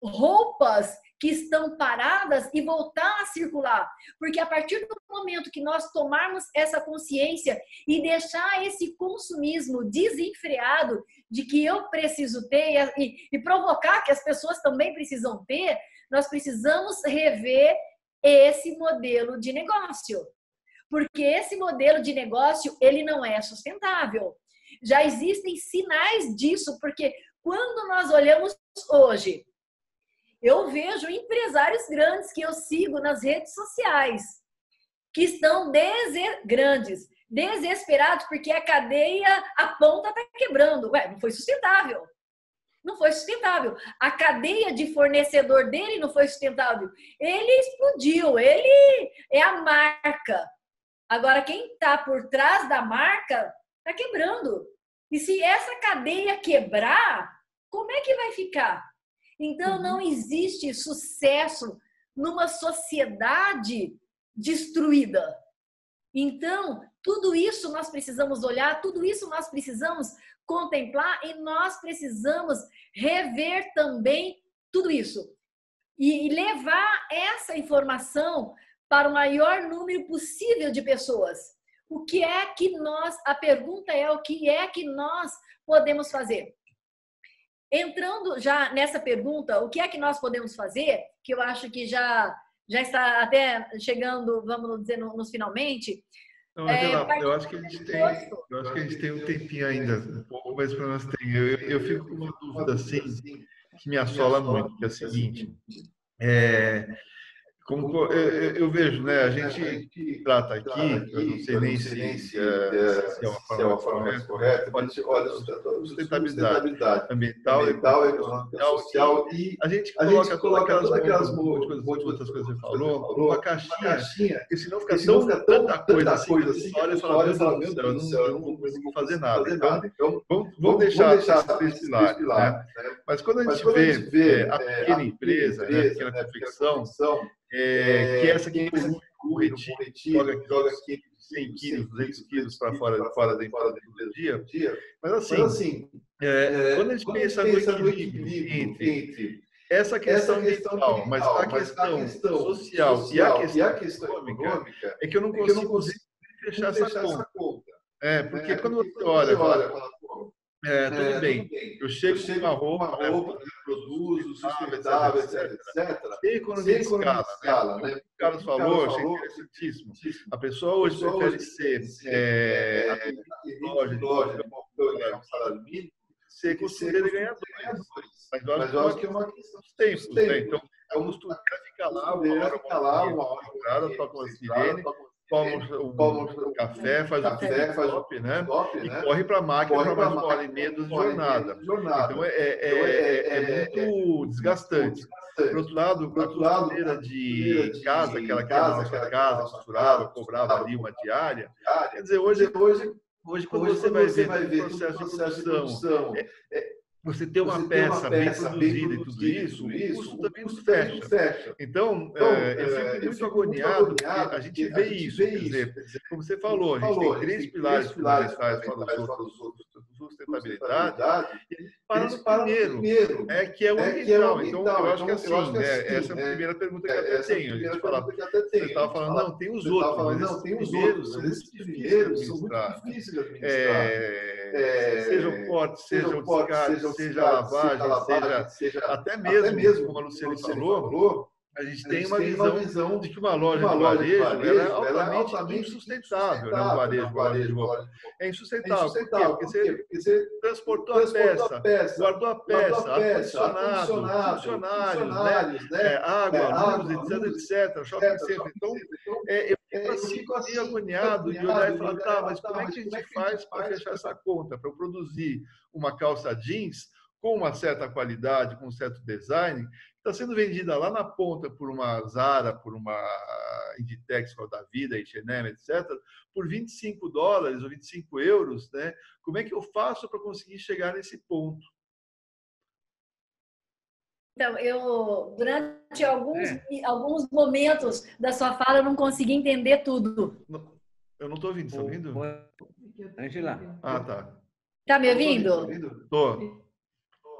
B: roupas que estão paradas e voltar a circular. Porque a partir do momento que nós tomarmos essa consciência e deixar esse consumismo desenfreado de que eu preciso ter e provocar que as pessoas também precisam ter, nós precisamos rever esse modelo de negócio. Porque esse modelo de negócio, ele não é sustentável. Já existem sinais disso, porque quando nós olhamos hoje, eu vejo empresários grandes que eu sigo nas redes sociais, que estão desesperados porque a cadeia, a ponta está quebrando. Ué, não foi sustentável. Não foi sustentável. A cadeia de fornecedor dele não foi sustentável. Ele explodiu, ele é a marca. Agora, quem está por trás da marca está quebrando. E se essa cadeia quebrar, como é que vai ficar? Então, não existe sucesso numa sociedade destruída. Então, tudo isso nós precisamos olhar, tudo isso nós precisamos contemplar e nós precisamos rever também tudo isso. E levar essa informação para o maior número possível de pessoas. A pergunta é o que é que nós podemos fazer? Entrando já nessa pergunta, o que é que nós podemos fazer, que eu acho que já está até chegando, vamos dizer, nos finalmente.
D: Não, eu acho que a gente tem um tempinho ainda, um pouco, mas para nós tem. Eu fico com uma dúvida assim, que me assola muito, que é a seguinte. Eu vejo, né? A gente trata aqui, eu não sei nem se é uma forma mais correta, mas olha sustentabilidade ambiental, econômica, social, e a gente coloca todas aquelas outras coisas que você falou, uma caixinha, e se não fica tanta coisa assim, olha e fala, meu Deus do céu, eu não vou conseguir fazer nada. Então, vamos deixar esses três pilares, né? Mas quando a gente vê a pequena empresa, a pequena confecção, que é essa que o retiro, joga aqui 100 quilos, 200 quilos para fora da empresa do dia. Mas assim, quando a gente pensa no equilíbrio entre essa questão ambiental, mas a questão social e a questão econômica, é que eu não consigo fechar essa conta. Porque quando você olha e fala, tudo bem, eu chego com uma roupa, produzo, sustentável, etc. Tem economia de escala, né? O Carlos falou, achei interessantíssimo. A pessoa hoje prefere ser loja de salário mínimo, ser conselheiro e ganhadores. Mas eu acho que é uma questão dos tempos, né? Então, a costura fica lá, uma hora, toca uma sirene, toma o café, faz o top, né? E corre para a máquina para mais 1h30 de jornada. Então, é muito desgastante. Por outro lado, a costureira de casa, aquela que ia na sua casa, costurava, cobrava ali uma diária. Quer dizer, hoje quando você vai ver o processo de produção, você ter uma peça bem produzida e tudo isso, o custo também não fecha. Então, eu fico muito agoniado porque a gente vê isso. Quer dizer, como você falou, a gente tem 3 pilares fundamentais para os outros, sustentabilidade, e a gente para no primeiro, que é o ambiental. Então, eu acho que assim, essa é a primeira pergunta que eu até tenho. A gente fala, você estava falando, não, tem os outros, mas esses primeiros são muito difíceis de administrar. Sejam cortes, sejam descartes, seja lavagem, seja até mesmo, como a Luciane falou, a gente tem uma visão de que uma loja de varejo ela é altamente insustentável, né? Um varejo é insustentável. Por quê? Porque você transportou a peça, guardou a peça, ar-condicionado, funcionários, água, luz, etc. Shopping center. Então, eu fico assim agoniado de olhar e falar, tá, mas como é que a gente faz para fechar essa conta? Para eu produzir uma calça jeans com uma certa qualidade, com um certo design, está sendo vendida lá na ponta por uma Zara, por uma Inditex da vida, H&M, etc., por $25 ou 25 euros, né? Como é que eu faço para conseguir chegar nesse ponto?
B: Então, eu, durante alguns momentos da sua fala, eu não consegui entender tudo.
D: Eu não estou ouvindo, está ouvindo?
C: Angela.
D: Ah, tá.
B: Tá me ouvindo?
D: Estou.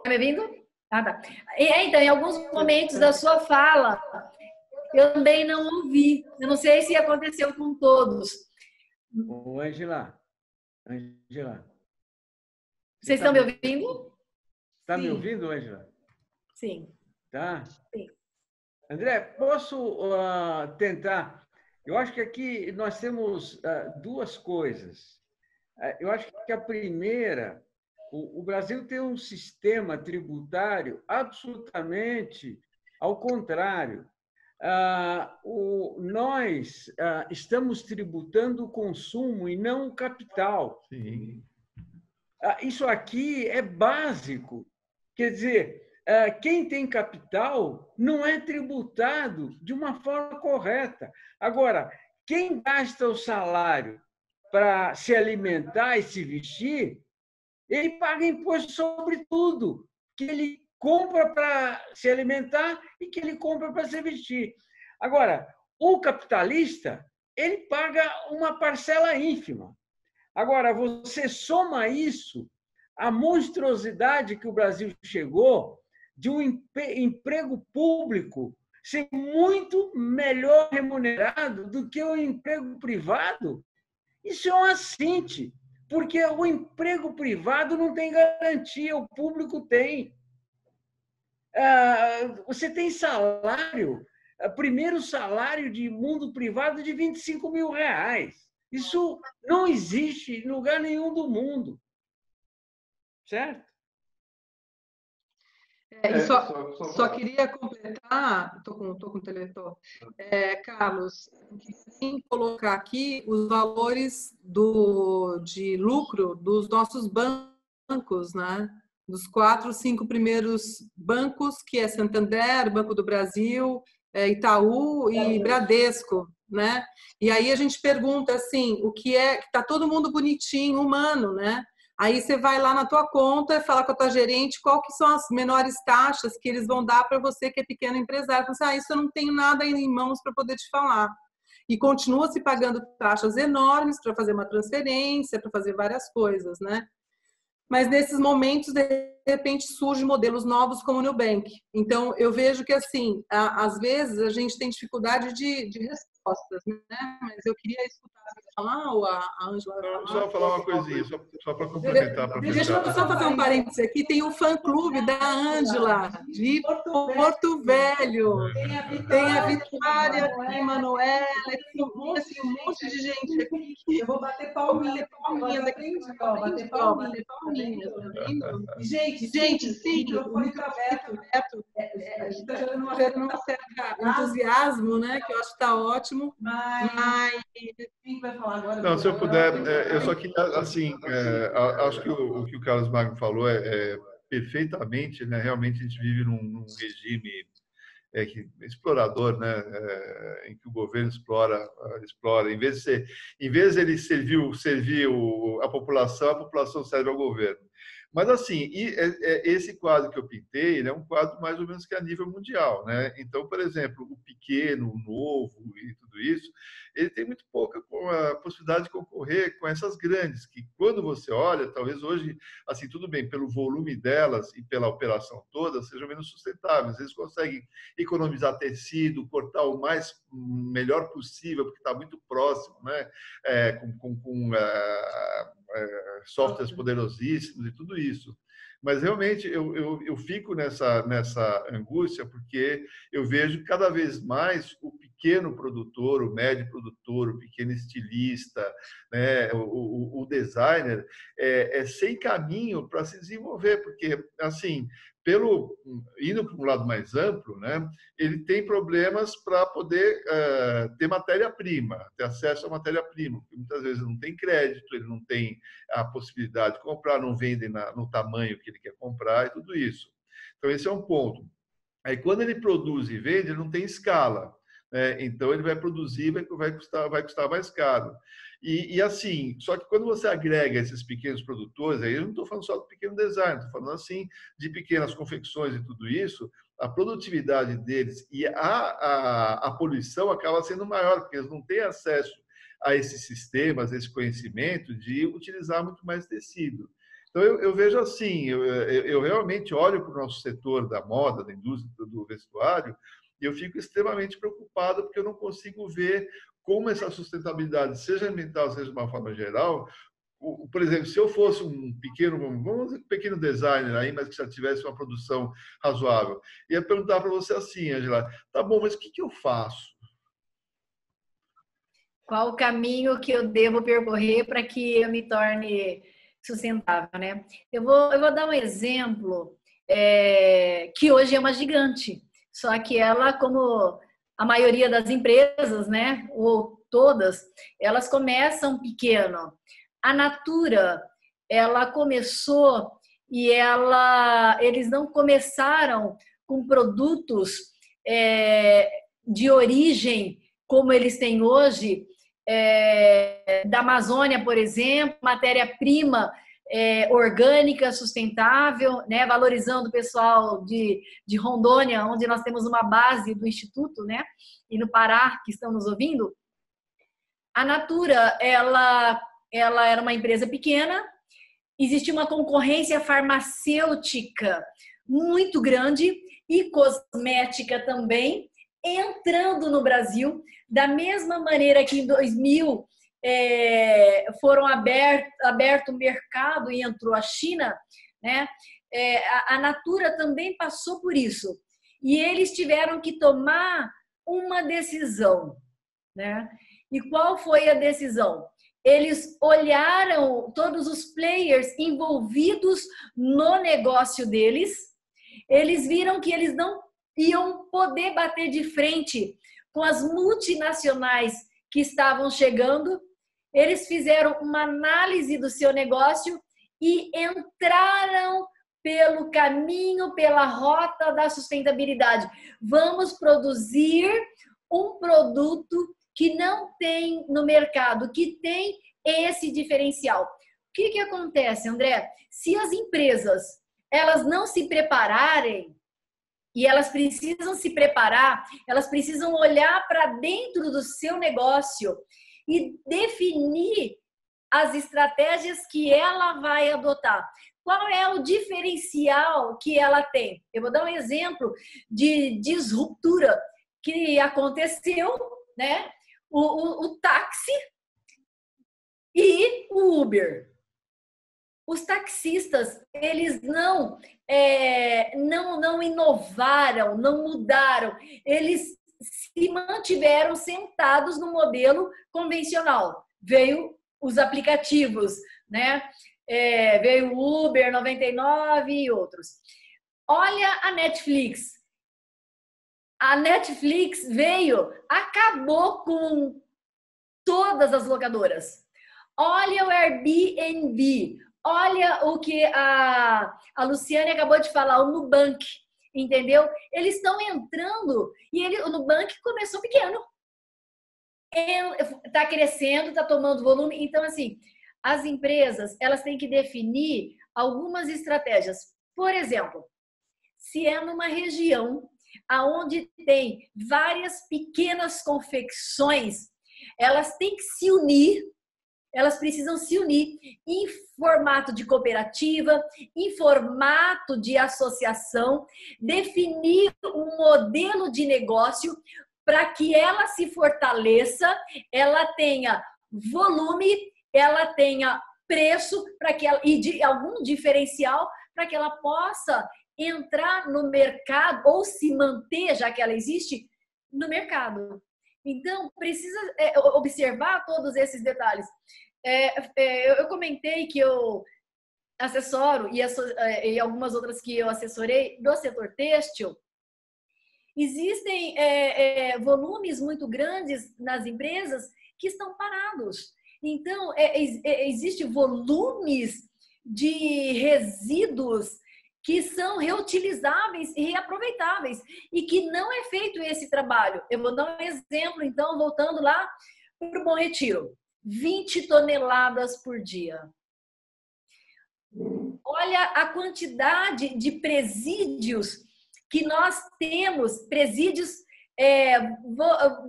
B: Tá me ouvindo? Ah, tá. Então, em alguns momentos da sua fala, eu também não ouvi. Eu não sei se aconteceu com todos.
C: Ô, Angela. Angela.
B: Vocês estão me ouvindo?
C: Está me ouvindo, Angela?
B: Sim.
C: Tá?
B: Sim.
C: André, posso tentar? Eu acho que aqui nós temos duas coisas. Eu acho que a primeira, o Brasil tem um sistema tributário absolutamente ao contrário. Nós estamos tributando o consumo e não o capital.
D: Sim.
C: Isso aqui é básico. Quer dizer, quem tem capital não é tributado de uma forma correta. Agora, quem gasta o salário para se alimentar e se vestir, ele paga imposto sobre tudo que ele compra para se alimentar e que ele compra para se vestir. Agora, o capitalista, ele paga uma parcela ínfima. Agora, você soma isso à monstruosidade que o Brasil chegou de um emprego público ser muito melhor remunerado do que o emprego privado. Isso é um assinte, porque o emprego privado não tem garantia, o público tem. Você tem salário, primeiro salário de mundo privado de R$25 mil. Isso não existe em lugar nenhum do mundo. Certo?
A: E só queria completar, estou com o teletor, Carlos, queria colocar aqui os valores de lucro dos nossos bancos, né? Dos 4, 5 primeiros bancos, que é Santander, Banco do Brasil, Itaú e Bradesco, né? E aí a gente pergunta assim, o que é que está todo mundo bonitinho, humano, né? Aí você vai lá na tua conta, fala com a tua gerente qual que são as menores taxas que eles vão dar para você que é pequeno empresário. Você, isso eu não tenho nada em mãos para poder te falar. E continua se pagando taxas enormes para fazer uma transferência, para fazer várias coisas, né? Mas nesses momentos, de repente, surgem modelos novos como o Nubank. Então, eu vejo que, assim, às vezes a gente tem dificuldade de respostas, né? Mas eu queria escutar você falar ou a Ângela falar.
D: Só falar uma coisinha, só para complementar.
A: Deixa eu só fazer um parênteses aqui. Tem o fã-clube da Ângela, de Porto Velho. Tem a Vitória, tem a Manuela, tem um monte de gente aqui.
E: Eu vou bater palminhas
A: aqui.
E: Bater palminhas, tá vendo? Gente, sim, o microfone aberto. A gente está gerando
A: uma certa entusiasmo, né? Que eu acho que está ótimo.
E: Mas quem vai falar agora?
D: Não, se eu puder, eu só queria, assim, acho que o que o Carlos Magno falou é perfeitamente, né? Realmente a gente vive num regime explorador, né? Em que o governo explora, em vez de ele servir a população serve ao governo. Mas, assim, esse quadro que eu pintei, ele é um quadro mais ou menos que a nível mundial, né? Então, por exemplo, o pequeno, o novo e tudo isso, ele tem muito pouca possibilidade de concorrer com essas grandes, que quando você olha, talvez hoje, assim, tudo bem, pelo volume delas e pela operação toda, sejam menos sustentáveis. Eles conseguem economizar tecido, cortar o melhor possível, porque está muito próximo, né? Com softwares poderosíssimos e tudo isso. Mas realmente eu fico nessa angústia, porque eu vejo cada vez mais o pequeno produtor, o médio produtor, o pequeno estilista, né, o designer sem caminho para se desenvolver, porque assim, indo para um lado mais amplo, né, ele tem problemas para poder ter matéria-prima, ter acesso à matéria-prima, porque muitas vezes não tem crédito, ele não tem a possibilidade de comprar, não vendem no tamanho que ele quer comprar e tudo isso. Então, esse é um ponto. Aí, quando ele produz e vende, ele não tem escala, né? Então, ele vai produzir, vai custar mais caro. E assim, só que quando você agrega esses pequenos produtores, aí eu não estou falando só do pequeno design, estou falando assim de pequenas confecções e tudo isso, a produtividade deles e a poluição acaba sendo maior, porque eles não têm acesso a esses sistemas, esse conhecimento de utilizar muito mais tecido. Então, eu vejo assim, eu realmente olho para o nosso setor da moda, da indústria do vestuário, e eu fico extremamente preocupado porque eu não consigo ver como essa sustentabilidade, seja ambiental, seja de uma forma geral. Por exemplo, se eu fosse um pequeno, vamos dizer, um pequeno designer aí, mas que já tivesse uma produção razoável, ia perguntar para você assim, Angela, tá bom, mas o que eu faço?
B: Qual o caminho que eu devo percorrer para que eu me torne sustentável, né? Eu vou dar um exemplo que hoje é uma gigante, só que ela, como a maioria das empresas, né, ou todas, elas começam pequeno. A Natura, ela começou e eles não começaram com produtos de origem como eles têm hoje, da Amazônia, por exemplo, matéria-prima orgânica, sustentável, né, valorizando o pessoal de Rondônia, onde nós temos uma base do Instituto, né, e no Pará, que estão nos ouvindo. A Natura, ela era uma empresa pequena, existia uma concorrência farmacêutica muito grande e cosmética também, entrando no Brasil, da mesma maneira que em 2000 foram aberto o mercado e entrou a China, né? A Natura também passou por isso. E eles tiveram que tomar uma decisão, né? E qual foi a decisão? Eles olharam todos os players envolvidos no negócio deles, eles viram que eles não iam poder bater de frente com as multinacionais que estavam chegando. Eles fizeram uma análise do seu negócio e entraram pelo caminho, pela rota da sustentabilidade. Vamos produzir um produto que não tem no mercado, que tem esse diferencial. O que acontece, André? Se as empresas elas não se prepararem, e elas precisam se preparar, elas precisam olhar para dentro do seu negócio e definir as estratégias que ela vai adotar. Qual é o diferencial que ela tem? Eu vou dar um exemplo de disruptura que aconteceu, né? O táxi e o Uber. Os taxistas, eles não inovaram, não mudaram. Eles se mantiveram sentados no modelo convencional. Veio os aplicativos, né? Veio o Uber 99 e outros. Olha a Netflix. A Netflix veio, acabou com todas as locadoras. Olha o Airbnb. Olha o que a Luciane acabou de falar, o Nubank, entendeu? Eles estão entrando e o Nubank começou pequeno. Está crescendo, está tomando volume. Então, assim, as empresas, elas têm que definir algumas estratégias. Por exemplo, se é numa região onde tem várias pequenas confecções, elas têm que se unir. Elas precisam se unir em formato de cooperativa, em formato de associação, definir um modelo de negócio para que ela se fortaleça, ela tenha volume, ela tenha preço e algum diferencial para que ela possa entrar no mercado ou se manter, já que ela existe, no mercado. Então, precisa observar todos esses detalhes. Eu comentei que eu assessoro e algumas outras que eu assessorei do setor têxtil. Existem volumes muito grandes nas empresas que estão parados. Então, existem volumes de resíduos que são reutilizáveis e reaproveitáveis e que não é feito esse trabalho. Eu vou dar um exemplo, então, voltando lá para o Bom Retiro. 20 toneladas por dia. Olha a quantidade de presídios que nós temos, presídios,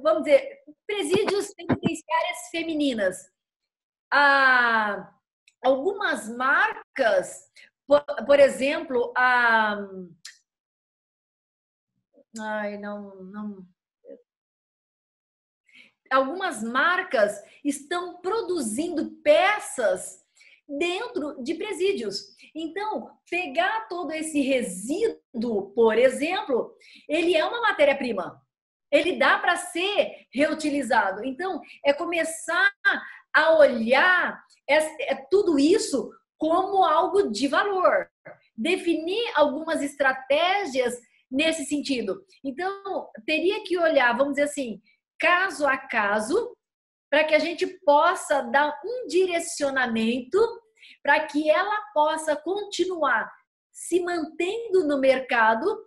B: vamos dizer, presídios penitenciários femininas. Algumas marcas, por exemplo, algumas marcas estão produzindo peças dentro de presídios. Então, pegar todo esse resíduo, por exemplo, ele é uma matéria-prima. Ele dá para ser reutilizado. Então, é começar a olhar tudo isso como algo de valor. Definir algumas estratégias nesse sentido. Então, teria que olhar, vamos dizer assim, caso a caso, para que a gente possa dar um direcionamento para que ela possa continuar se mantendo no mercado,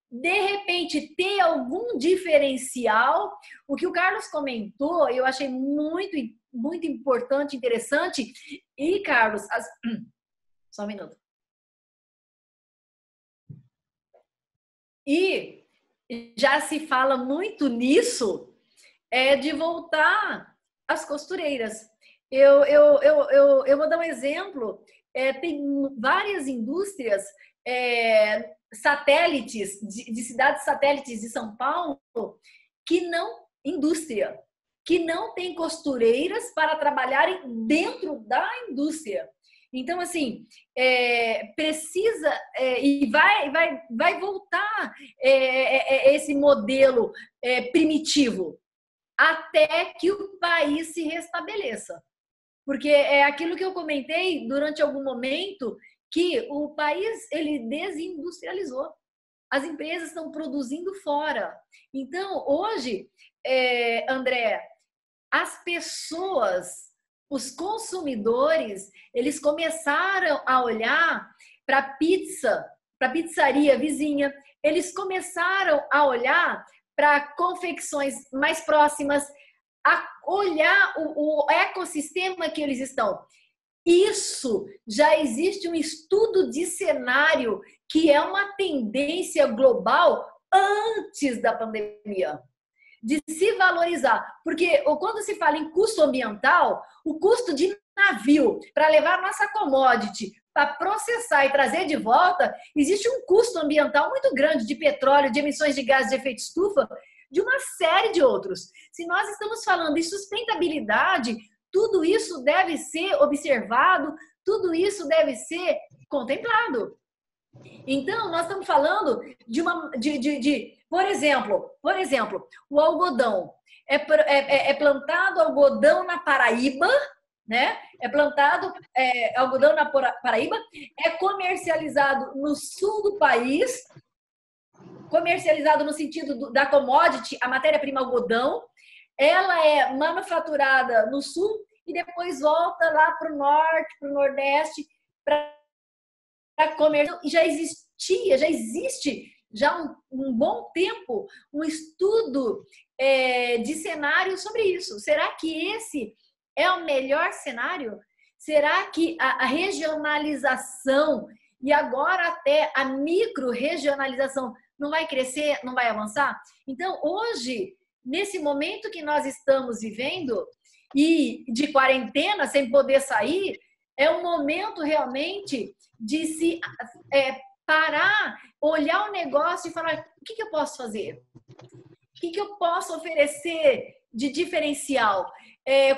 B: de repente ter algum diferencial. O que o Carlos comentou, eu achei muito, muito importante, interessante. E, Carlos, só um minuto. E já se fala muito nisso, de voltar às costureiras. Eu vou dar um exemplo. Tem várias indústrias satélites, de cidades satélites de São Paulo, que não tem costureiras para trabalharem dentro da indústria. Então, assim, precisa e vai voltar esse modelo primitivo até que o país se restabeleça. Porque é aquilo que eu comentei durante algum momento, que o país, ele desindustrializou. As empresas estão produzindo fora. Então, hoje, André, as pessoas, os consumidores, eles começaram a olhar para a pizzaria vizinha, eles começaram a olhar para confecções mais próximas, a olhar o ecossistema que eles estão. Isso já existe um estudo de cenário que é uma tendência global antes da pandemia, de se valorizar. Porque quando se fala em custo ambiental, o custo de navio para levar nossa commodity, para processar e trazer de volta, existe um custo ambiental muito grande de petróleo, de emissões de gases de efeito estufa, de uma série de outros. Se nós estamos falando em sustentabilidade, tudo isso deve ser observado, tudo isso deve ser contemplado. Então, nós estamos falando por exemplo, o algodão. É plantado algodão na Paraíba, né? É plantado algodão na Paraíba, é comercializado no sul do país, comercializado no sentido da commodity, a matéria-prima algodão, ela é manufaturada no sul e depois volta lá para o norte, para o nordeste, para comer. Já existe um bom tempo um estudo de cenário sobre isso. Será que esse é o melhor cenário? Será que a regionalização e agora até a micro-regionalização não vai crescer, não vai avançar? Então, hoje, nesse momento que nós estamos vivendo e de quarentena, sem poder sair, é um momento realmente de se parar, olhar o negócio e falar: o que eu posso fazer? O que eu posso oferecer de diferencial?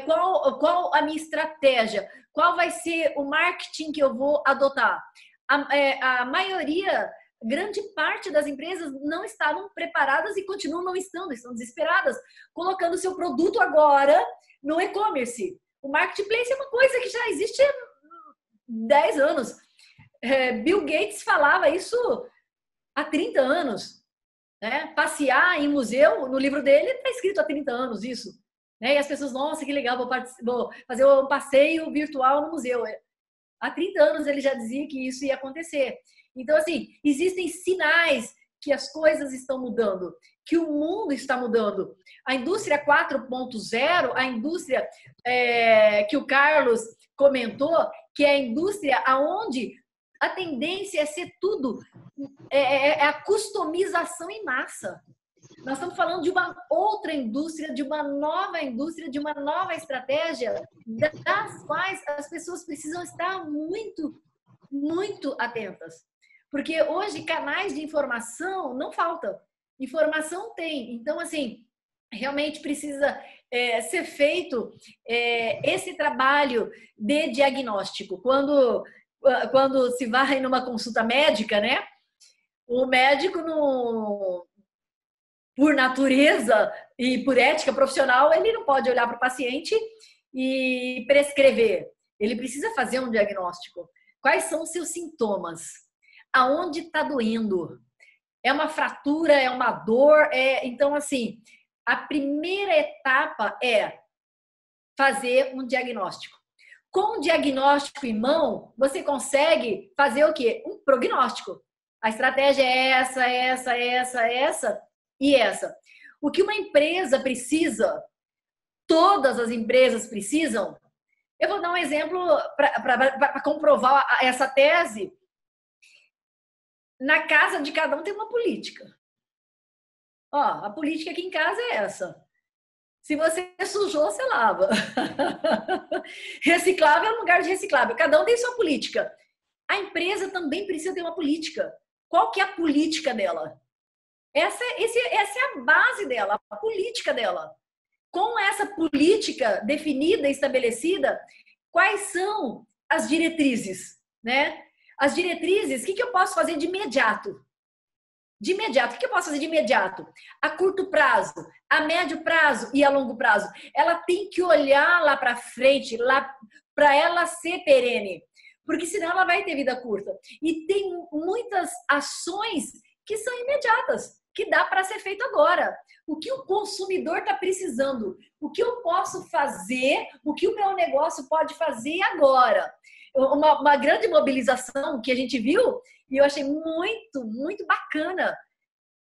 B: Qual a minha estratégia? Qual vai ser o marketing que eu vou adotar? A maioria, grande parte das empresas não estavam preparadas e continuam não estão desesperadas, colocando seu produto agora no e-commerce. O marketplace é uma coisa que já existe há 10 anos. Bill Gates falava isso há 30 anos. Né? Passear em museu, no livro dele está escrito há 30 anos isso. Né? E as pessoas, nossa, que legal, vou fazer um passeio virtual no museu. Há 30 anos ele já dizia que isso ia acontecer. Então, assim, existem sinais que as coisas estão mudando, que o mundo está mudando. A indústria 4.0, a indústria que o Carlos comentou, que é a indústria onde a tendência é ser tudo, a customização em massa. Nós estamos falando de uma outra indústria, de uma nova estratégia, das quais as pessoas precisam estar muito, muito atentas. Porque hoje canais de informação não faltam. Informação tem. Então, assim, realmente precisa ser feito esse trabalho de diagnóstico. Quando se vai numa consulta médica, né? O médico, por natureza e por ética profissional, ele não pode olhar para o paciente e prescrever. Ele precisa fazer um diagnóstico. Quais são os seus sintomas? Aonde está doendo? É uma fratura? É uma dor? Então, assim, a primeira etapa é fazer um diagnóstico. Com o diagnóstico em mão, você consegue fazer o quê? Um prognóstico. A estratégia é essa e essa. O que uma empresa precisa, todas as empresas precisam, eu vou dar um exemplo para comprovar essa tese. Na casa de cada um tem uma política. Ó, a política aqui em casa é essa. Se você sujou, você lava. Reciclável é um lugar de reciclável. Cada um tem sua política. A empresa também precisa ter uma política. Qual que é a política dela? Essa é a base dela, a política dela. Com essa política definida e estabelecida, quais são as diretrizes, né? As diretrizes, o que eu posso fazer de imediato? De imediato, o que eu posso fazer de imediato? A curto prazo, a médio prazo e a longo prazo. Ela tem que olhar lá para frente, lá para ela ser perene, porque senão ela vai ter vida curta. E tem muitas ações que são imediatas, que dá para ser feito agora. O que o consumidor está precisando? O que eu posso fazer? O que o meu negócio pode fazer agora? Uma grande mobilização que a gente viu e eu achei muito, muito bacana.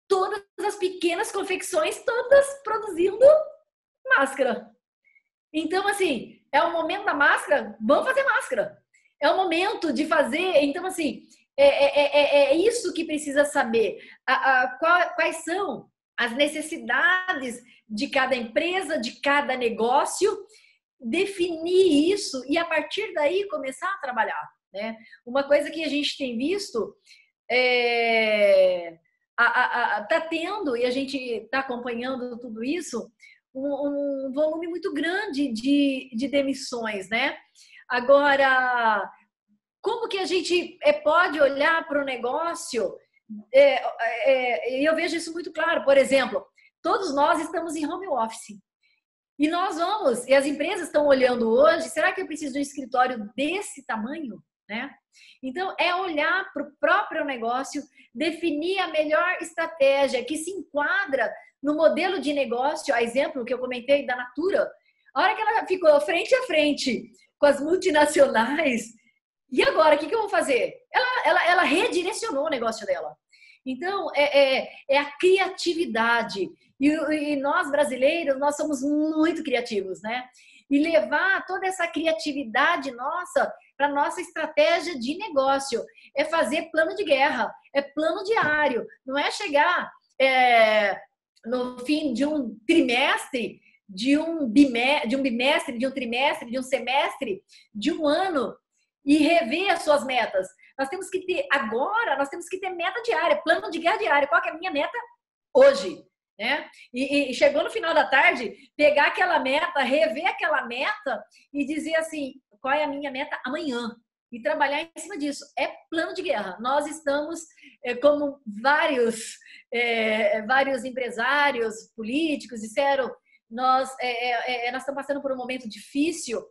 B: Todas as pequenas confecções, todas produzindo máscara. Então, assim, é o momento da máscara, vamos fazer máscara. É o momento de fazer, então, assim, é isso que precisa saber. Quais são as necessidades de cada empresa, de cada negócio, definir isso e, a partir daí, começar a trabalhar, né? Uma coisa que a gente tem visto tá tendo, e a gente está acompanhando tudo isso, um volume muito grande de demissões, né? Agora, como que a gente pode olhar para o negócio? Eu vejo isso muito claro. Por exemplo, todos nós estamos em home office. E e as empresas estão olhando hoje, será que eu preciso de um escritório desse tamanho? Né? Então, é olhar para o próprio negócio, definir a melhor estratégia que se enquadra no modelo de negócio, a exemplo que eu comentei da Natura. A hora que ela ficou frente a frente com as multinacionais, e agora, o que eu vou fazer? Ela redirecionou o negócio dela. Então, é a criatividade. E nós, brasileiros, nós somos muito criativos, né? E levar toda essa criatividade nossa para a nossa estratégia de negócio. É fazer plano de guerra, é plano diário. Não é chegar no fim de um trimestre, de um bimestre, de um trimestre, de um semestre, de um ano e rever as suas metas. Nós temos que ter meta diária, plano de guerra diário. Qual que é a minha meta hoje? Né? E chegou no final da tarde, pegar aquela meta, rever aquela meta e dizer assim, qual é a minha meta amanhã? E trabalhar em cima disso. É plano de guerra. Nós estamos, como vários empresários, políticos disseram, nós estamos passando por um momento difícil,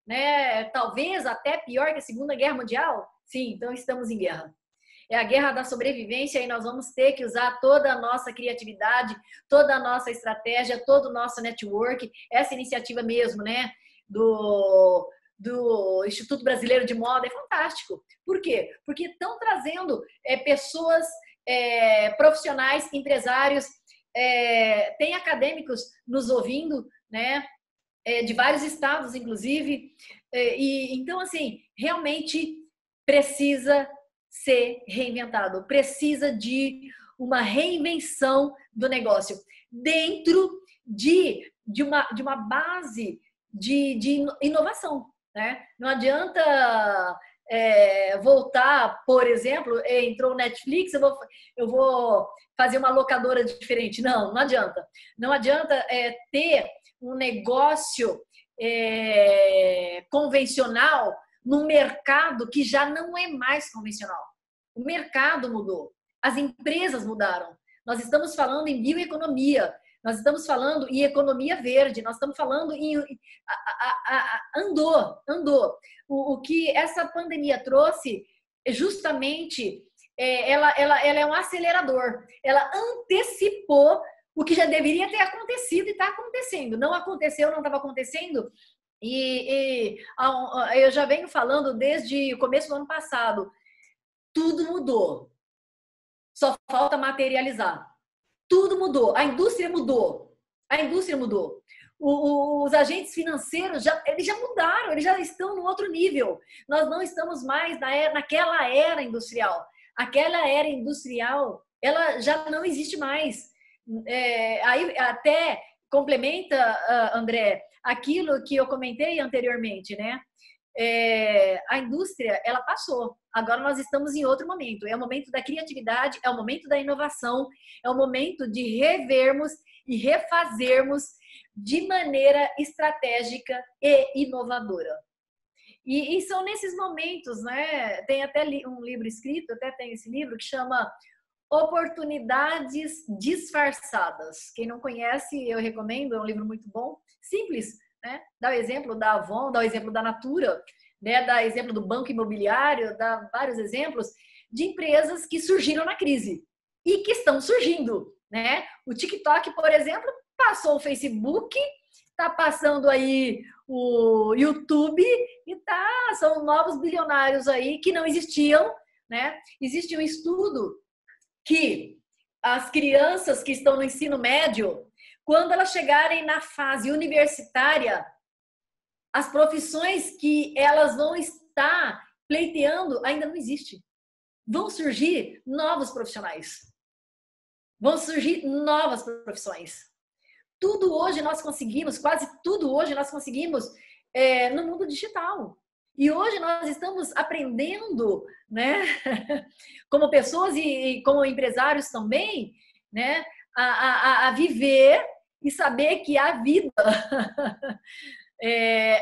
B: né? Talvez até pior que a Segunda Guerra Mundial. Sim, então estamos em guerra. É a guerra da sobrevivência e nós vamos ter que usar toda a nossa criatividade, toda a nossa estratégia, todo o nosso network, essa iniciativa mesmo, né, do Instituto Brasileiro de Moda é fantástico. Por quê? Porque estão trazendo pessoas, profissionais, empresários, tem acadêmicos nos ouvindo, né, de vários estados, inclusive, e então, assim, realmente precisa ser reinventado, precisa de uma reinvenção do negócio dentro de uma base de inovação, né? Não adianta voltar, por exemplo, entrou o Netflix, eu vou fazer uma locadora diferente. Não adianta. Não adianta ter um negócio convencional num mercado que já não é mais convencional. O mercado mudou, as empresas mudaram. Nós estamos falando em bioeconomia, nós estamos falando em economia verde, nós estamos falando em... Andou. O que essa pandemia trouxe é justamente... ela é um acelerador. Ela antecipou o que já deveria ter acontecido e está acontecendo. Não aconteceu, não estava acontecendo. E eu já venho falando desde o começo do ano passado. Tudo mudou. Só falta materializar. Tudo mudou. A indústria mudou. Os agentes financeiros eles já mudaram, eles já estão no outro nível. Nós não estamos mais naquela era industrial. Aquela era industrial, ela já não existe mais. Aí até complementa, André, aquilo que eu comentei anteriormente, né? A indústria, ela passou. Agora nós estamos em outro momento. É o momento da criatividade, é o momento da inovação, é o momento de revermos e refazermos de maneira estratégica e inovadora. E são nesses momentos, né? Tem até um livro escrito, até tem esse livro que chama Oportunidades Disfarçadas. Quem não conhece, eu recomendo, é um livro muito bom, simples, né? Dá o exemplo da Avon, dá o exemplo da Natura, né? Dá o exemplo do banco imobiliário, dá vários exemplos de empresas que surgiram na crise e que estão surgindo, né? O TikTok, por exemplo, passou o Facebook, está passando aí o YouTube e são novos bilionários aí que não existiam, né? Existe um estudo que as crianças que estão no ensino médio, quando elas chegarem na fase universitária, as profissões que elas vão estar pleiteando ainda não existem. Vão surgir novos profissionais. Vão surgir novas profissões. Tudo hoje nós conseguimos, quase tudo hoje nós conseguimos no mundo digital. E hoje nós estamos aprendendo, né, como pessoas e como empresários também, né, a viver e saber que há vida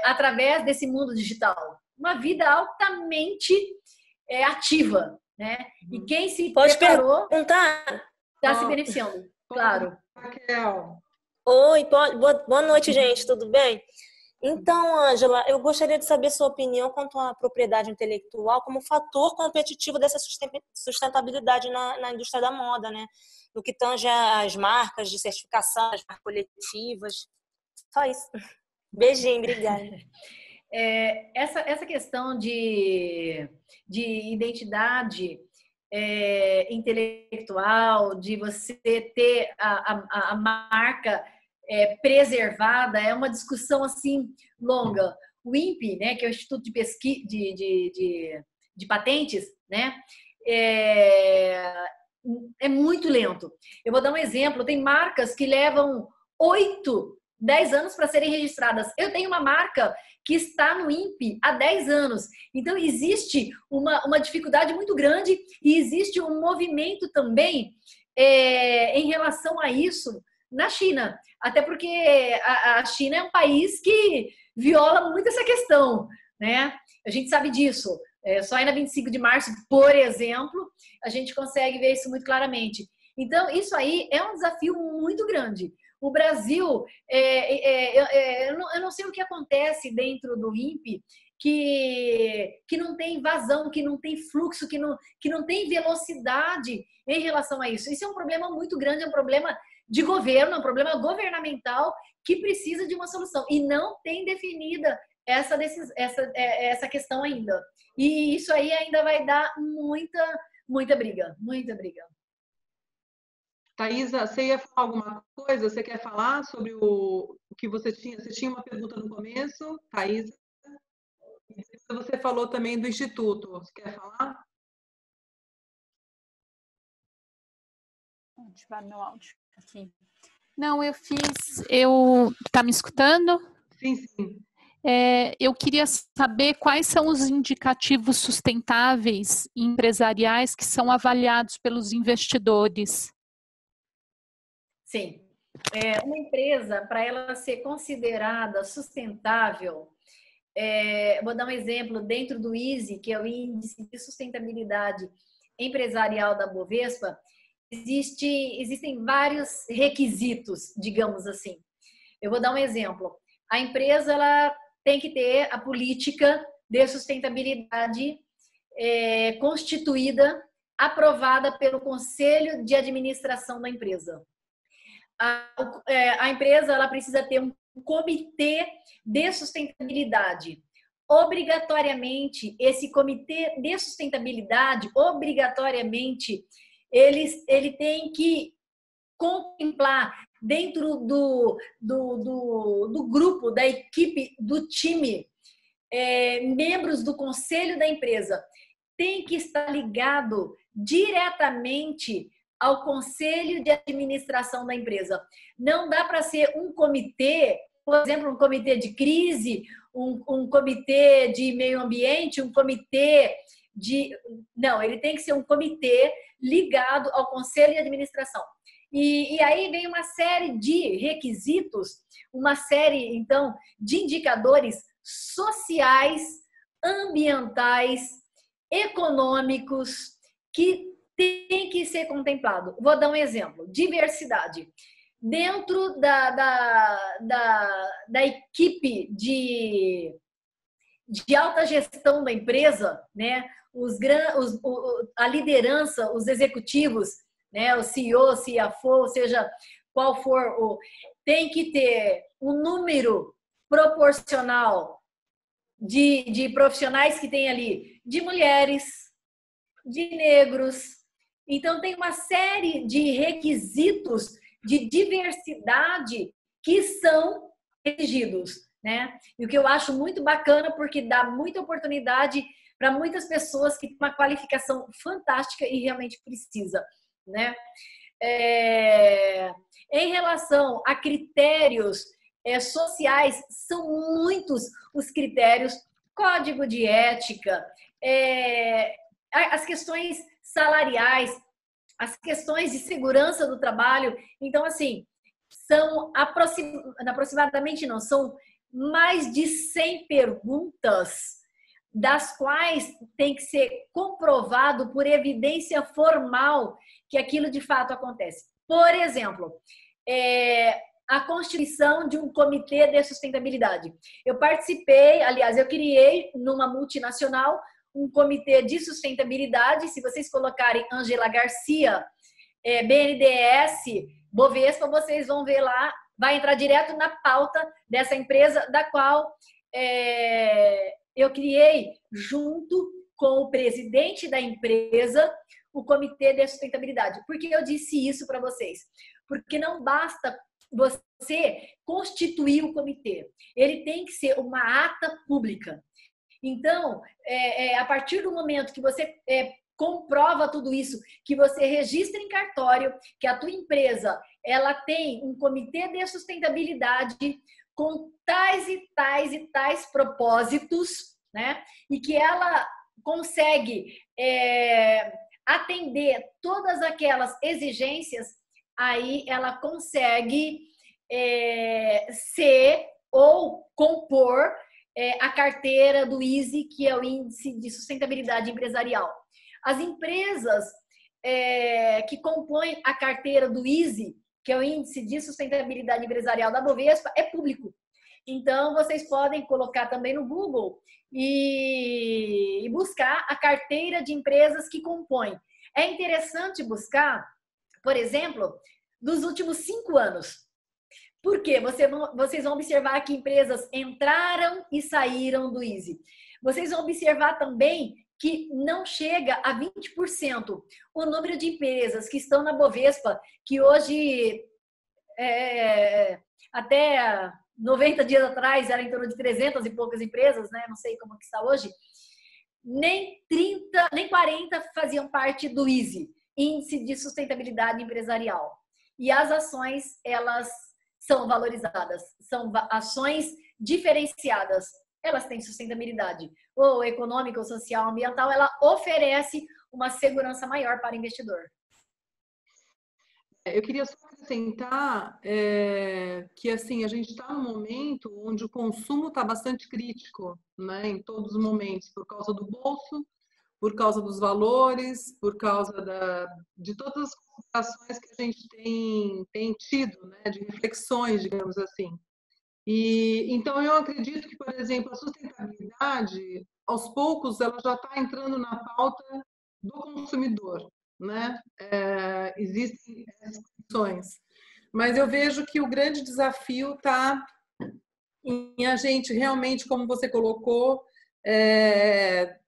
B: através desse mundo digital. Uma vida altamente ativa, né? E quem se preparou está se beneficiando, claro.
A: Raquel.
F: Oi, boa noite, gente, tudo bem? Então, Ângela, eu gostaria de saber sua opinião quanto à propriedade intelectual como fator competitivo dessa sustentabilidade na indústria da moda, né? No que tange as marcas de certificação, as marcas coletivas. Só isso. Beijinho, obrigada.
B: Essa questão de identidade intelectual, de você ter a marca preservada, é uma discussão assim longa. O INPE, né, que é o Instituto de Pesquisa de Patentes, né, é muito lento. Eu vou dar um exemplo. Tem marcas que levam 8, 10 anos para serem registradas. Eu tenho uma marca que está no INPE há 10 anos. Então, existe uma dificuldade muito grande e existe um movimento também em relação a isso na China. Até porque a China é um país que viola muito essa questão, né? A gente sabe disso. Só aí na 25 de março, por exemplo, a gente consegue ver isso muito claramente. Então, isso aí é um desafio muito grande. O Brasil, eu não sei o que acontece dentro do INPE, que não tem vazão, que não tem fluxo, que não tem velocidade em relação a isso. Isso é um problema muito grande, é um problema de governo, é um problema governamental que precisa de uma solução. E não tem definida essa questão ainda. E isso aí ainda vai dar muita briga, muita briga.
A: Thaisa, você ia falar alguma coisa? Você quer falar sobre o que você tinha? Você tinha uma pergunta no começo, Thaisa? Você falou também do Instituto. Você quer falar?
G: ativar meu áudio aqui. Não, tá me escutando?
A: Sim, sim.
G: Eu queria saber quais são os indicativos sustentáveis e empresariais que são avaliados pelos investidores.
B: Sim. Uma empresa, para ela ser considerada sustentável, vou dar um exemplo dentro do ISE, que é o Índice de Sustentabilidade Empresarial da Bovespa. Existem vários requisitos, digamos assim. Eu vou dar um exemplo. A empresa ela tem que ter a política de sustentabilidade constituída, aprovada pelo Conselho de Administração da empresa. A empresa ela precisa ter um comitê de sustentabilidade. Obrigatoriamente, esse comitê de sustentabilidade, ele tem que contemplar dentro do grupo, da equipe, do time, membros do conselho da empresa. Tem que estar ligado diretamente ao conselho de administração da empresa. Não dá para ser um comitê, por exemplo, um comitê de crise, um comitê de meio ambiente, um comitê de... Não, ele tem que ser um comitê ligado ao conselho de administração. E aí vem uma série de requisitos, uma série, então, de indicadores sociais, ambientais, econômicos, que tem que ser contemplado. Vou dar um exemplo. Diversidade. Dentro da equipe de alta gestão da empresa, né, a liderança, os executivos, né, o CEO, o CFO, ou seja, qual for tem que ter um número proporcional de profissionais que tem ali, de mulheres, de negros. Então, tem uma série de requisitos de diversidade que são exigidos, né? E o que eu acho muito bacana, porque dá muita oportunidade para muitas pessoas que têm uma qualificação fantástica e realmente precisa, né? Em relação a critérios sociais, são muitos os critérios, código de ética, as questões salariais, as questões de segurança do trabalho. Então, assim, são são mais de 100 perguntas, das quais tem que ser comprovado por evidência formal que aquilo de fato acontece. Por exemplo, a constituição de um comitê de sustentabilidade. Eu participei, aliás, eu criei numa multinacional um comitê de sustentabilidade. Se vocês colocarem Angela Garcia, BNDES, Bovespa, vocês vão ver lá, vai entrar direto na pauta dessa empresa, da qual eu criei, junto com o presidente da empresa, o comitê de sustentabilidade. Por que eu disse isso para vocês? Porque não basta você constituir o comitê, ele tem que ser uma ata pública. Então, a partir do momento que você comprova tudo isso, que você registra em cartório, que a tua empresa ela tem um comitê de sustentabilidade com tais e tais e tais propósitos, né? E que ela consegue atender todas aquelas exigências, aí ela consegue ser ou compor a carteira do ISE, que é o Índice de Sustentabilidade Empresarial. As empresas que compõem a carteira do ISE, que é o Índice de Sustentabilidade Empresarial da Bovespa, é público. Então, vocês podem colocar também no Google e buscar a carteira de empresas que compõem. É interessante buscar, por exemplo, dos últimos 5 anos. Por quê? Vocês vão observar que empresas entraram e saíram do ISE. Vocês vão observar também que não chega a 20% o número de empresas que estão na Bovespa, que hoje, até 90 dias atrás, era em torno de 300 e poucas empresas, né? Não sei como que está hoje. Nem 30, nem 40 faziam parte do ISE. índice de sustentabilidade empresarial. E as ações, elas são valorizadas, são ações diferenciadas. Elas têm sustentabilidade, ou econômica, ou social, ambiental, ela oferece uma segurança maior para o investidor.
A: Eu queria só acrescentar que assim, a gente está num momento onde o consumo está bastante crítico, né, em todos os momentos, por causa do bolso, por causa dos valores, por causa de todas as considerações que a gente tem tido, né, de reflexões, digamos assim. E então eu acredito que, por exemplo, a sustentabilidade, aos poucos, ela já está entrando na pauta do consumidor, né? Existem essas questões, mas eu vejo que o grande desafio está em a gente realmente, como você colocou,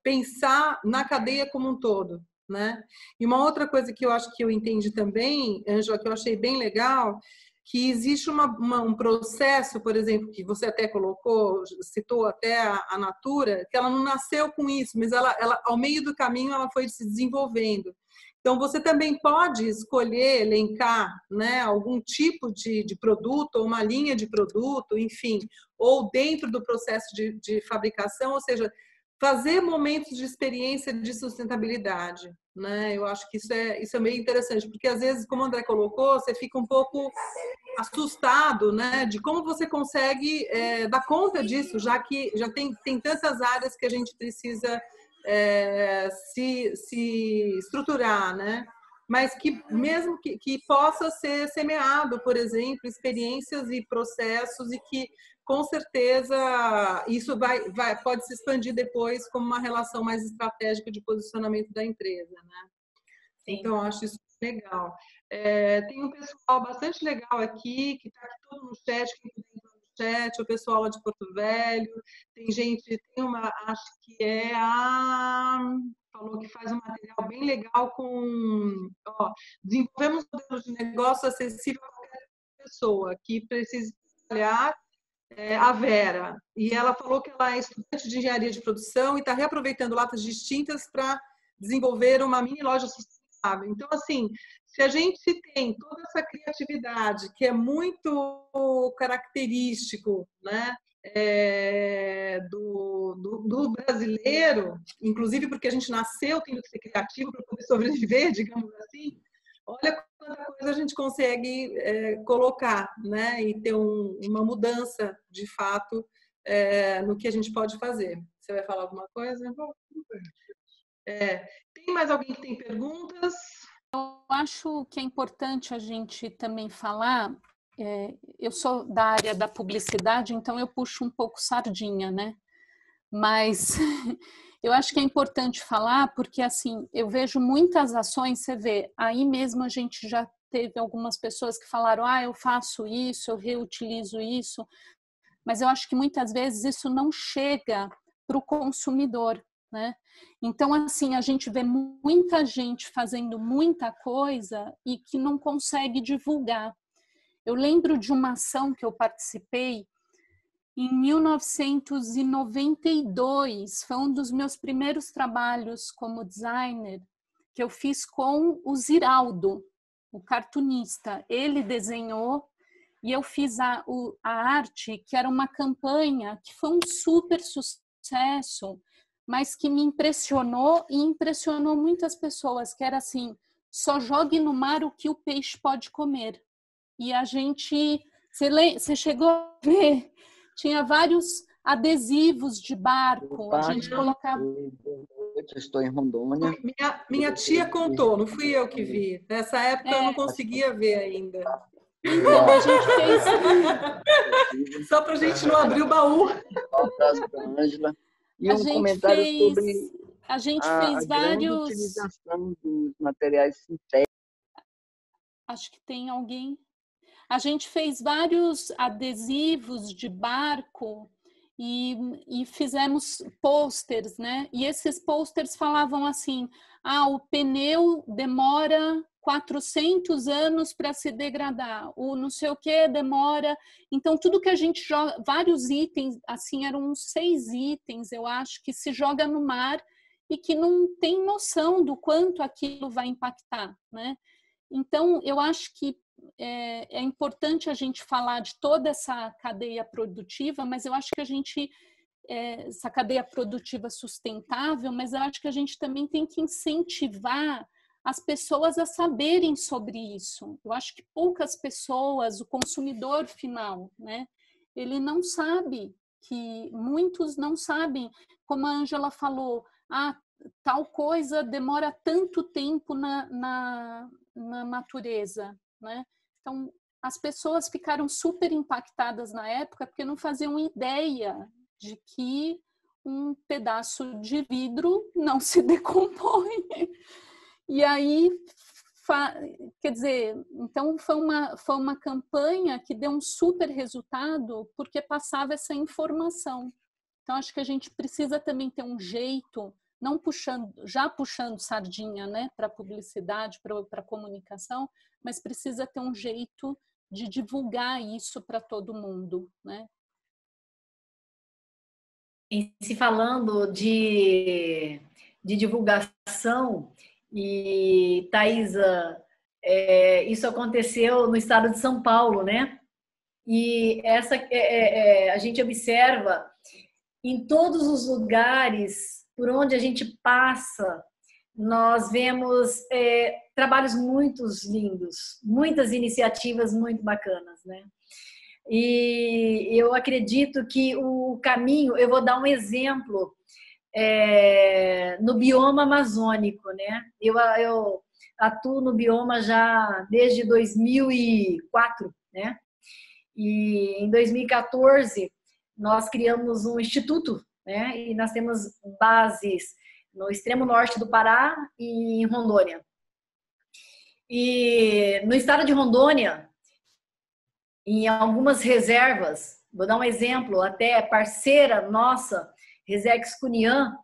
A: pensar na cadeia como um todo, né? E uma outra coisa que eu acho que eu entendi também, Ângela, que eu achei bem legal, que existe um processo, por exemplo, que você até colocou, citou até a Natura, que ela não nasceu com isso, mas ela ao meio do caminho ela foi se desenvolvendo. Então, você também pode escolher, elencar, né, algum tipo de produto, ou uma linha de produto, enfim, ou dentro do processo de fabricação, ou seja, fazer momentos de experiência de sustentabilidade, né? Eu acho que isso é meio interessante, porque às vezes, como o André colocou, você fica um pouco assustado, né, de como você consegue dar conta disso, já que já tem tantas áreas que a gente precisa se estruturar, né? Mas que mesmo que possa ser semeado, por exemplo, experiências e processos, e que com certeza isso pode se expandir depois como uma relação mais estratégica de posicionamento da empresa, né? Sim. Então, acho isso legal. Tem um pessoal bastante legal aqui, que está aqui todo no chat, quem quiser entrar no chat, o pessoal lá de Porto Velho, tem uma, acho que falou que faz um material bem legal desenvolvemos um modelo de negócio acessível a qualquer pessoa que precise trabalhar, a Vera, e ela falou que ela é estudante de engenharia de produção e está reaproveitando latas distintas para desenvolver uma mini loja sustentável. Então, assim, se a gente tem toda essa criatividade que é muito característico, né, do brasileiro, inclusive porque a gente nasceu tendo que ser criativo para poder sobreviver, digamos assim, olha quanta coisa a gente consegue colocar, né, e ter uma mudança, de fato, no que a gente pode fazer. Você vai falar alguma coisa? Tem mais alguém que tem perguntas?
G: Eu acho que é importante a gente também falar, eu sou da área da publicidade, então eu puxo um pouco sardinha, né? Mas eu acho que é importante falar porque, assim, eu vejo muitas ações, você vê, aí mesmo a gente já teve algumas pessoas que falaram, eu faço isso, eu reutilizo isso, mas eu acho que muitas vezes isso não chega para o consumidor, né? Então, assim, a gente vê muita gente fazendo muita coisa e que não consegue divulgar. Eu lembro de uma ação que eu participei em 1992, foi um dos meus primeiros trabalhos como designer, que eu fiz com o Ziraldo, o cartunista. Ele desenhou e eu fiz a arte, que era uma campanha que foi um super sucesso, mas que me impressionou e impressionou muitas pessoas, que era assim, só jogue no mar o que o peixe pode comer. E a gente, você chegou a ver, tinha vários adesivos de barco, a gente colocava...
H: Eu estou em Rondônia.
A: Minha tia contou, não fui eu que vi. Nessa época eu não conseguia ver ainda.
G: Então, a gente
A: fez... Só para a gente não abrir o baú.
H: Um abraço para a Ângela. E um comentário sobre
G: a gente fez vários...
H: utilização dos materiais sintéticos.
G: Acho que tem alguém... A gente fez vários adesivos de barco e fizemos posters, né? E esses posters falavam assim, o pneu demora 400 anos para se degradar, o não sei o que demora... Então, tudo que a gente joga, vários itens, assim, eram uns 6 itens, eu acho, que se joga no mar e que não tem noção do quanto aquilo vai impactar, né? Então, eu acho que é importante a gente falar de toda essa cadeia produtiva, mas eu acho que essa cadeia produtiva sustentável, mas eu acho que a gente também tem que incentivar as pessoas a saberem sobre isso. Eu acho que poucas pessoas, o consumidor final, né, ele não sabe, que muitos não sabem, como a Ângela falou, tal coisa demora tanto tempo na natureza, né? Então, as pessoas ficaram super impactadas na época porque não faziam ideia de que um pedaço de vidro não se decompõe. E aí, quer dizer, então foi uma campanha que deu um super resultado porque passava essa informação. Então, acho que a gente precisa também ter um jeito, não puxando sardinha, né, para publicidade, para comunicação, mas precisa ter um jeito de divulgar isso para todo mundo, né?
B: E se falando de divulgação, e Thaisa, isso aconteceu no estado de São Paulo, né? E a gente observa em todos os lugares por onde a gente passa, nós vemos trabalhos muito lindos, muitas iniciativas muito bacanas, né? E eu acredito que o caminho, eu vou dar um exemplo no bioma amazônico, né? Eu atuo no bioma já desde 2004, né? E em 2014 nós criamos um instituto, né? E nós temos bases no extremo norte do Pará e em Rondônia. E no estado de Rondônia, em algumas reservas, vou dar um exemplo, até parceira nossa, Resex Cunhã,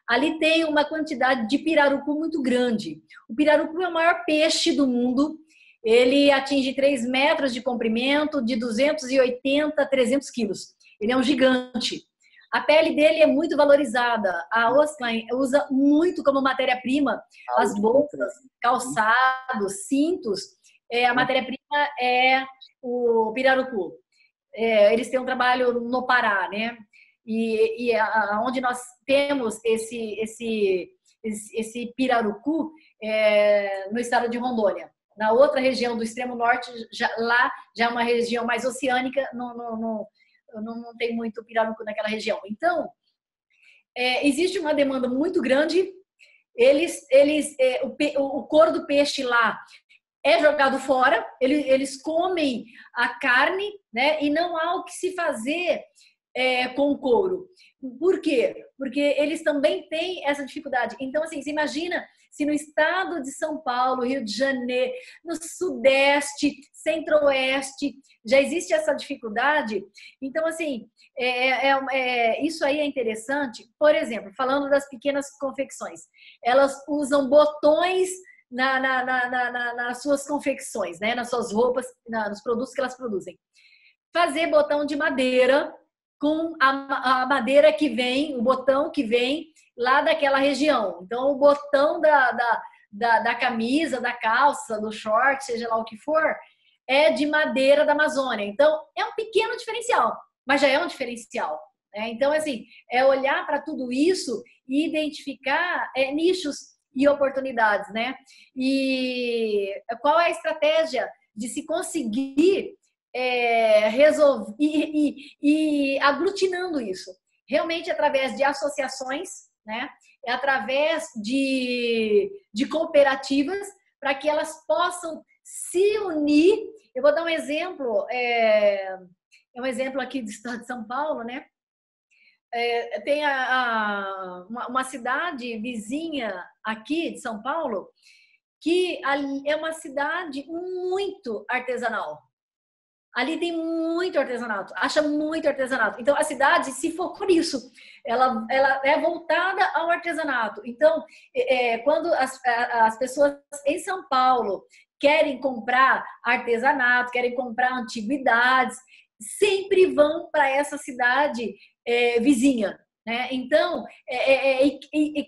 B: ali tem uma quantidade de pirarucu muito grande. O pirarucu é o maior peixe do mundo, ele atinge 3 metros de comprimento, de 280 a 300 quilos. Ele é um gigante. A pele dele é muito valorizada. A Osklen usa muito como matéria-prima as bolsas, calçados, cintos. A matéria-prima é o pirarucu. Eles têm um trabalho no Pará, né? E onde nós temos esse pirarucu no estado de Rondônia. Na outra região do extremo norte, lá já é uma região mais oceânica, não tem muito pirarucu naquela região. Então, existe uma demanda muito grande. O couro do peixe lá é jogado fora, eles comem a carne, né? E não há o que se fazer com o couro. Por quê? Porque eles também têm essa dificuldade. Então, assim, você imagina se no estado de São Paulo, Rio de Janeiro, no Sudeste, Centro-Oeste, já existe essa dificuldade. Então, assim, isso aí é interessante. Por exemplo, falando das pequenas confecções, elas usam botões nas suas confecções, né? Nas suas roupas, nos produtos que elas produzem. Fazer botão de madeira com a madeira que vem, o botão que vem lá daquela região. Então, o botão da camisa, da calça, do short, seja lá o que for, é de madeira da Amazônia. Então, é um pequeno diferencial, mas já é um diferencial, né? Então, assim, é olhar para tudo isso e identificar nichos e oportunidades, né? E qual é a estratégia de se conseguir resolver e aglutinando isso? Realmente através de associações, né? Através de cooperativas, para que elas possam se unir. Eu vou dar um exemplo, um exemplo aqui do estado de São Paulo, né? Tem uma cidade vizinha aqui de São Paulo que é uma cidade muito artesanal. Ali tem muito artesanato, acha muito artesanato. Então, a cidade se focou nisso. Ela é voltada ao artesanato. Então, quando as pessoas em São Paulo querem comprar artesanato, querem comprar antiguidades, sempre vão para essa cidade vizinha, né? Então,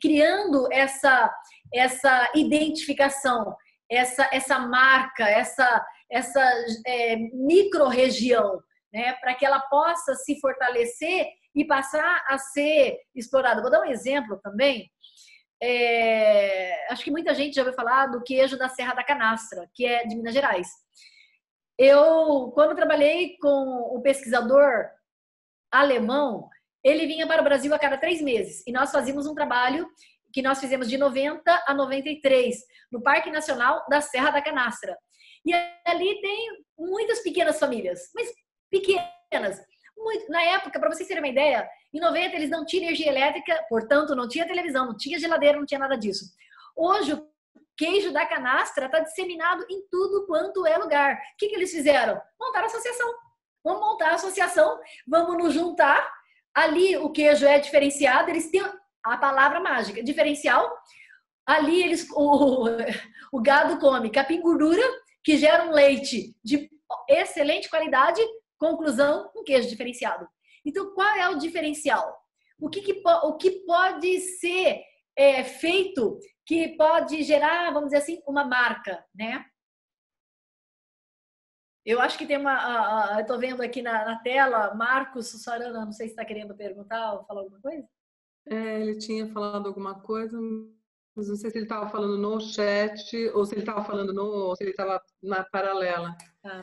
B: criando essa identificação, essa marca, essa micro-região, né? Para que ela possa se fortalecer e passar a ser explorada. Vou dar um exemplo também. Acho que muita gente já ouviu falar do queijo da Serra da Canastra, que é de Minas Gerais. Quando trabalhei com o pesquisador alemão, ele vinha para o Brasil a cada 3 meses. E nós fazíamos um trabalho que nós fizemos de 90 a 93, no Parque Nacional da Serra da Canastra. E ali tem muitas pequenas famílias, mas pequenas. Na época, para vocês terem uma ideia, em 90 eles não tinham energia elétrica, portanto não tinha televisão, não tinha geladeira, não tinha nada disso. Hoje o queijo da canastra está disseminado em tudo quanto é lugar. O que eles fizeram? Montaram a associação. Vamos montar a associação, vamos nos juntar. Ali o queijo é diferenciado, eles têm a palavra mágica, diferencial. Ali o gado come capim gordura, que gera um leite de excelente qualidade. Conclusão, um queijo diferenciado. Então, qual é o diferencial? O que pode ser feito que pode gerar, vamos dizer assim, uma marca, né? Eu acho que tem eu estou vendo aqui na tela, Marcos Sussarana, não sei se está querendo perguntar ou falar alguma coisa.
A: Ele tinha falado alguma coisa, mas não sei se ele estava falando no chat ou se ele estava falando ou se ele estava na paralela.
B: Ah.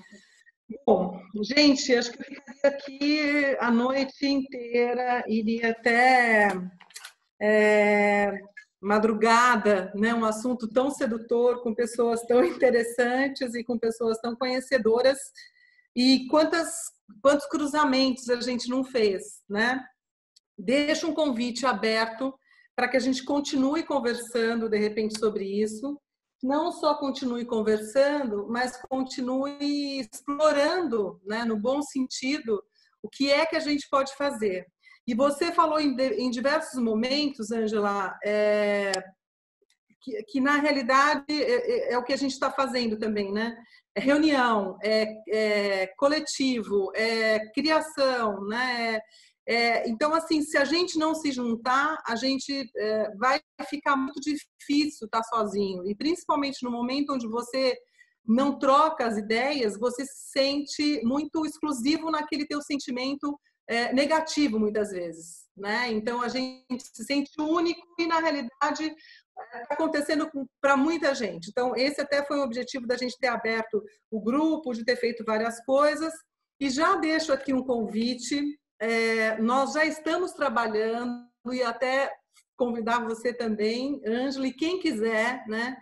A: Bom, gente, acho que eu ficaria aqui a noite inteira, iria até madrugada, né? Um assunto tão sedutor, com pessoas tão interessantes e com pessoas tão conhecedoras. E quantos cruzamentos a gente não fez, né? Deixo um convite aberto para que a gente continue conversando, de repente, sobre isso. Não só continue conversando, mas continue explorando, né, no bom sentido, o que é que a gente pode fazer. E você falou em diversos momentos, Ângela, que na realidade é o que a gente está fazendo também, né? É reunião, coletivo, criação, né? Então, assim, se a gente não se juntar, a gente vai ficar muito difícil estar sozinho. E principalmente no momento onde você não troca as ideias, você se sente muito exclusivo naquele teu sentimento negativo, muitas vezes, né? Então, a gente se sente único e, na realidade, está acontecendo para muita gente. Então, esse até foi o objetivo da gente ter aberto o grupo, de ter feito várias coisas. E já deixo aqui um convite. Nós já estamos trabalhando e até convidar você também, Ângela, e quem quiser, né?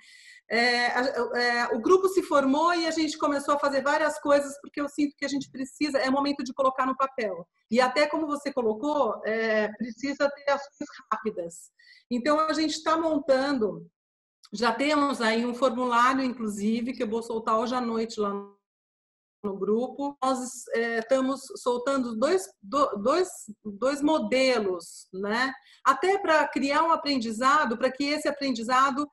A: O grupo se formou e a gente começou a fazer várias coisas porque eu sinto que a gente precisa, é momento de colocar no papel. E até como você colocou, precisa ter ações rápidas. Então, a gente está montando, já temos aí um formulário, inclusive, que eu vou soltar hoje à noite lá no grupo. Nós estamos soltando dois modelos, né? Até para criar um aprendizado, para que esse aprendizado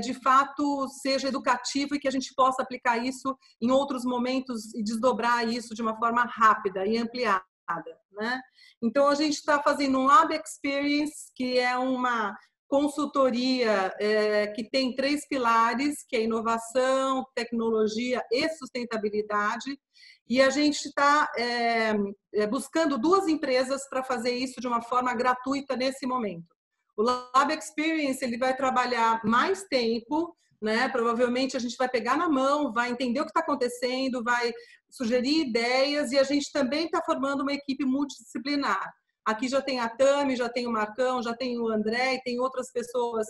A: de fato seja educativo e que a gente possa aplicar isso em outros momentos e desdobrar isso de uma forma rápida e ampliada, né? Então, a gente está fazendo um Lab Experience, que é uma consultoria que tem 3 pilares, que é inovação, tecnologia e sustentabilidade. E a gente está buscando 2 empresas para fazer isso de uma forma gratuita nesse momento. O Lab Experience ele vai trabalhar mais tempo, né? Provavelmente a gente vai pegar na mão, vai entender o que está acontecendo, vai sugerir ideias e a gente também está formando uma equipe multidisciplinar. Aqui já tem a Tami, já tem o Marcão, já tem o André e tem outras pessoas.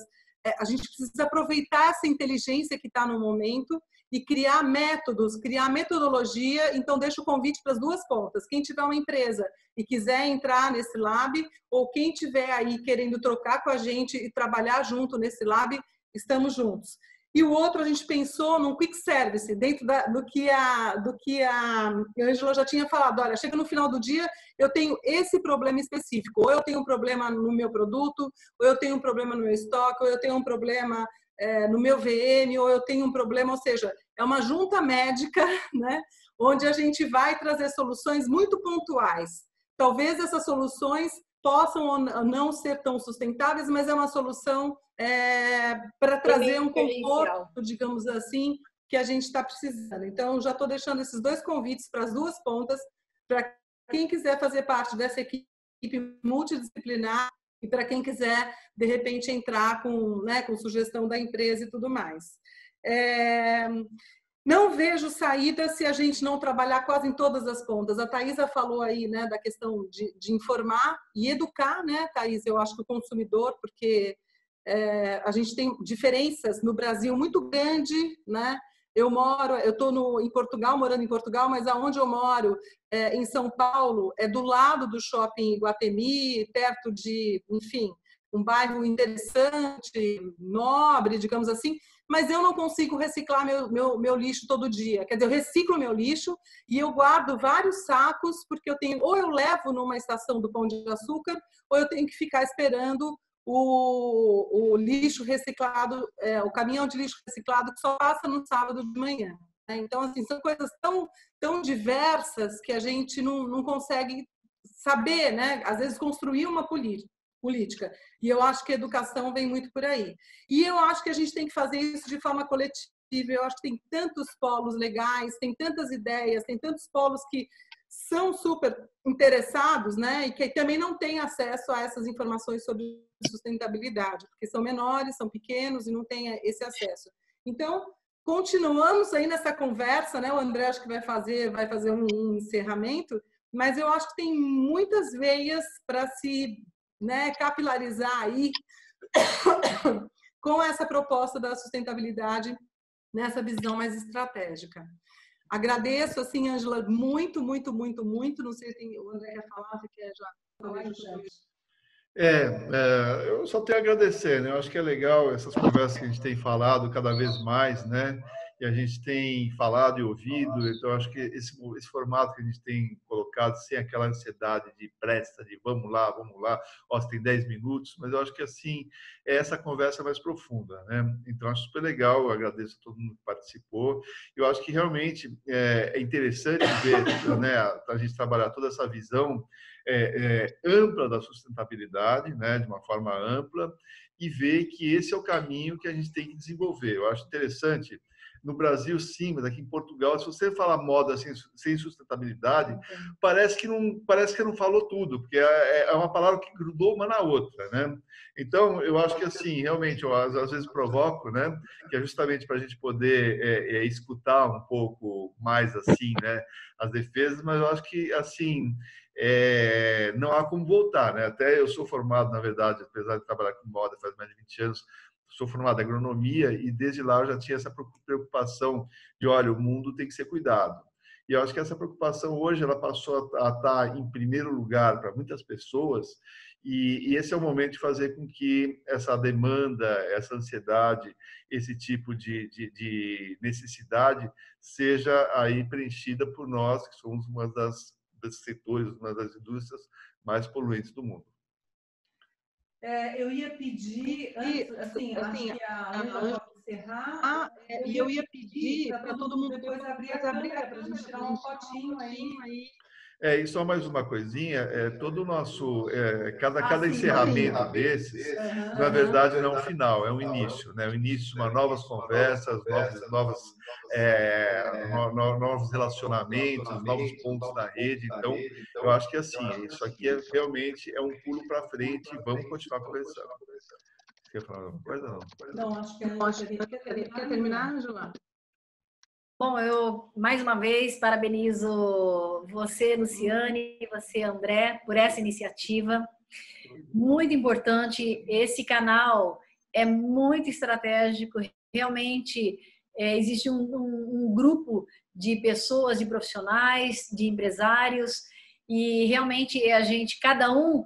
A: A gente precisa aproveitar essa inteligência que está no momento e criar métodos, criar metodologia. Então, deixo o convite para as 2 pontas. Quem tiver uma empresa e quiser entrar nesse lab, ou quem tiver aí querendo trocar com a gente e trabalhar junto nesse lab, estamos juntos. E o outro, a gente pensou num quick service, dentro do que a Ângela já tinha falado. Olha, chega no final do dia, eu tenho esse problema específico. Ou eu tenho um problema no meu produto, ou eu tenho um problema no meu estoque, ou eu tenho um problema no meu VM, ou eu tenho um problema... Ou seja, é uma junta médica, né? Onde a gente vai trazer soluções muito pontuais. Talvez essas soluções possam ou não ser tão sustentáveis, mas é uma solução para trazer um conforto, digamos assim, que a gente está precisando. Então, já estou deixando esses 2 convites para as 2 pontas, para quem quiser fazer parte dessa equipe multidisciplinar e para quem quiser, de repente, entrar com sugestão da empresa e tudo mais. Não vejo saída se a gente não trabalhar quase em todas as pontas. A Thaisa falou aí, né, da questão de informar e educar, né, Thaisa? Eu acho que o consumidor, porque a gente tem diferenças no Brasil muito grande, né? Eu estou em Portugal, morando em Portugal, mas aonde eu moro, em São Paulo, é do lado do shopping Iguatemi, perto de, enfim, um bairro interessante, nobre, digamos assim, mas eu não consigo reciclar meu lixo todo dia. Quer dizer, eu reciclo meu lixo e eu guardo vários sacos, porque ou eu levo numa estação do Pão de Açúcar, ou eu tenho que ficar esperando o lixo reciclado, o caminhão de lixo reciclado que só passa no sábado de manhã. Então, assim, são coisas tão diversas que a gente não consegue saber, né? Às vezes, construir uma política. E eu acho que a educação vem muito por aí. E eu acho que a gente tem que fazer isso de forma coletiva. Eu acho que tem tantos polos legais, tem tantas ideias, tem tantos polos que são super interessados, né? E que também não têm acesso a essas informações sobre sustentabilidade, porque são menores, são pequenos e não têm esse acesso. Então, continuamos aí nessa conversa, né? O André acho que vai fazer um encerramento, mas eu acho que tem muitas veias para se, né, capilarizar aí com essa proposta da sustentabilidade nessa visão mais estratégica. Agradeço, assim, Ângela, muito. Não sei se o André quer falar, se quer já falar em chat.
D: Eu só tenho a agradecer, né? Eu acho que é legal essas conversas que a gente tem falado cada vez mais, né? E a gente tem falado e ouvido, então eu acho que esse formato que a gente tem colocado, sem aquela ansiedade de pressa, de vamos lá, ó, você tem 10 minutos, mas eu acho que assim, é essa conversa mais profunda, né? Então, acho super legal, eu agradeço a todo mundo que participou. Eu acho que realmente é interessante ver, né, a gente trabalhar toda essa visão ampla da sustentabilidade, né, de uma forma ampla, e ver que esse é o caminho que a gente tem que desenvolver. Eu acho interessante, no Brasil, sim, mas aqui em Portugal, se você falar moda sem sustentabilidade, parece que não falou tudo, porque é uma palavra que grudou uma na outra, né? Então, eu acho que, assim, realmente, eu às vezes provoco, né, que é justamente para a gente poder escutar um pouco mais, assim, né, as defesas, mas eu acho que, assim, não há como voltar, né? Até eu sou formado, na verdade, apesar de trabalhar com moda faz mais de 20 anos, sou formado em agronomia e desde lá eu já tinha essa preocupação de, olha, o mundo tem que ser cuidado. E eu acho que essa preocupação hoje ela passou a estar em primeiro lugar para muitas pessoas e esse é o momento de fazer com que essa demanda, essa ansiedade, esse tipo de necessidade seja aí preenchida por nós, que somos uma dos setores, uma das indústrias mais poluentes do mundo.
E: Eu ia pedir, assim, acho que a Ângela pode encerrar, e eu ia pedir para todo mundo depois abrir a câmera para a gente tirar uma fotinho aí.
D: E só mais uma coisinha, todo o nosso, cada encerramento desses, na verdade, não é um final, é um início, né? O início de uma novas conversas, novos relacionamentos, novos pontos na rede. Então, eu acho que assim, isso aqui realmente é um pulo para frente e vamos continuar conversando. Quer falar alguma coisa?
E: Não, acho que não.
A: Quer terminar, Ângela?
B: Bom, eu, mais uma vez, parabenizo você, Luciane, e você, André, por essa iniciativa. Muito importante, esse canal é muito estratégico, realmente existe um grupo de pessoas, de profissionais, de empresários, e realmente cada um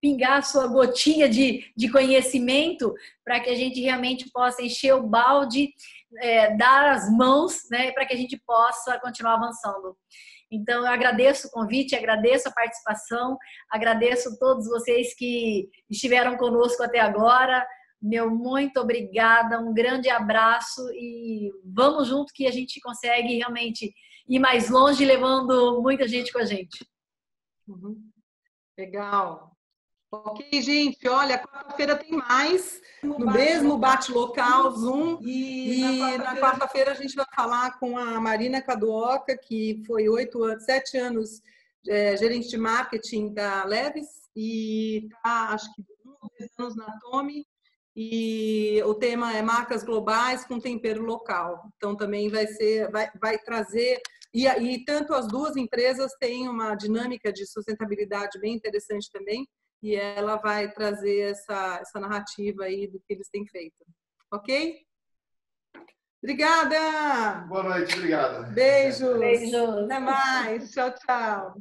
B: pingar a sua gotinha de conhecimento para que a gente realmente possa encher o balde, dar as mãos, né, para que a gente possa continuar avançando. Então, eu agradeço o convite, agradeço a participação, agradeço a todos vocês que estiveram conosco até agora. Meu muito obrigada, um grande abraço e vamos junto que a gente consegue realmente ir mais longe, levando muita gente com a gente.
A: Legal. Ok, gente, olha, quarta-feira tem mais, no mesmo bate-local, Zoom, e na quarta-feira a gente vai falar com a Marina Caduoca, que foi 7 anos gerente de marketing da Leves, e está, acho que, 2 anos na Tome, e o tema é marcas globais com tempero local. Então, também vai trazer... E tanto as duas empresas têm uma dinâmica de sustentabilidade bem interessante também, e ela vai trazer essa narrativa aí do que eles têm feito. Ok? Obrigada!
D: Boa noite, obrigada.
A: Beijos!
B: Beijos!
A: Até mais! Tchau, tchau!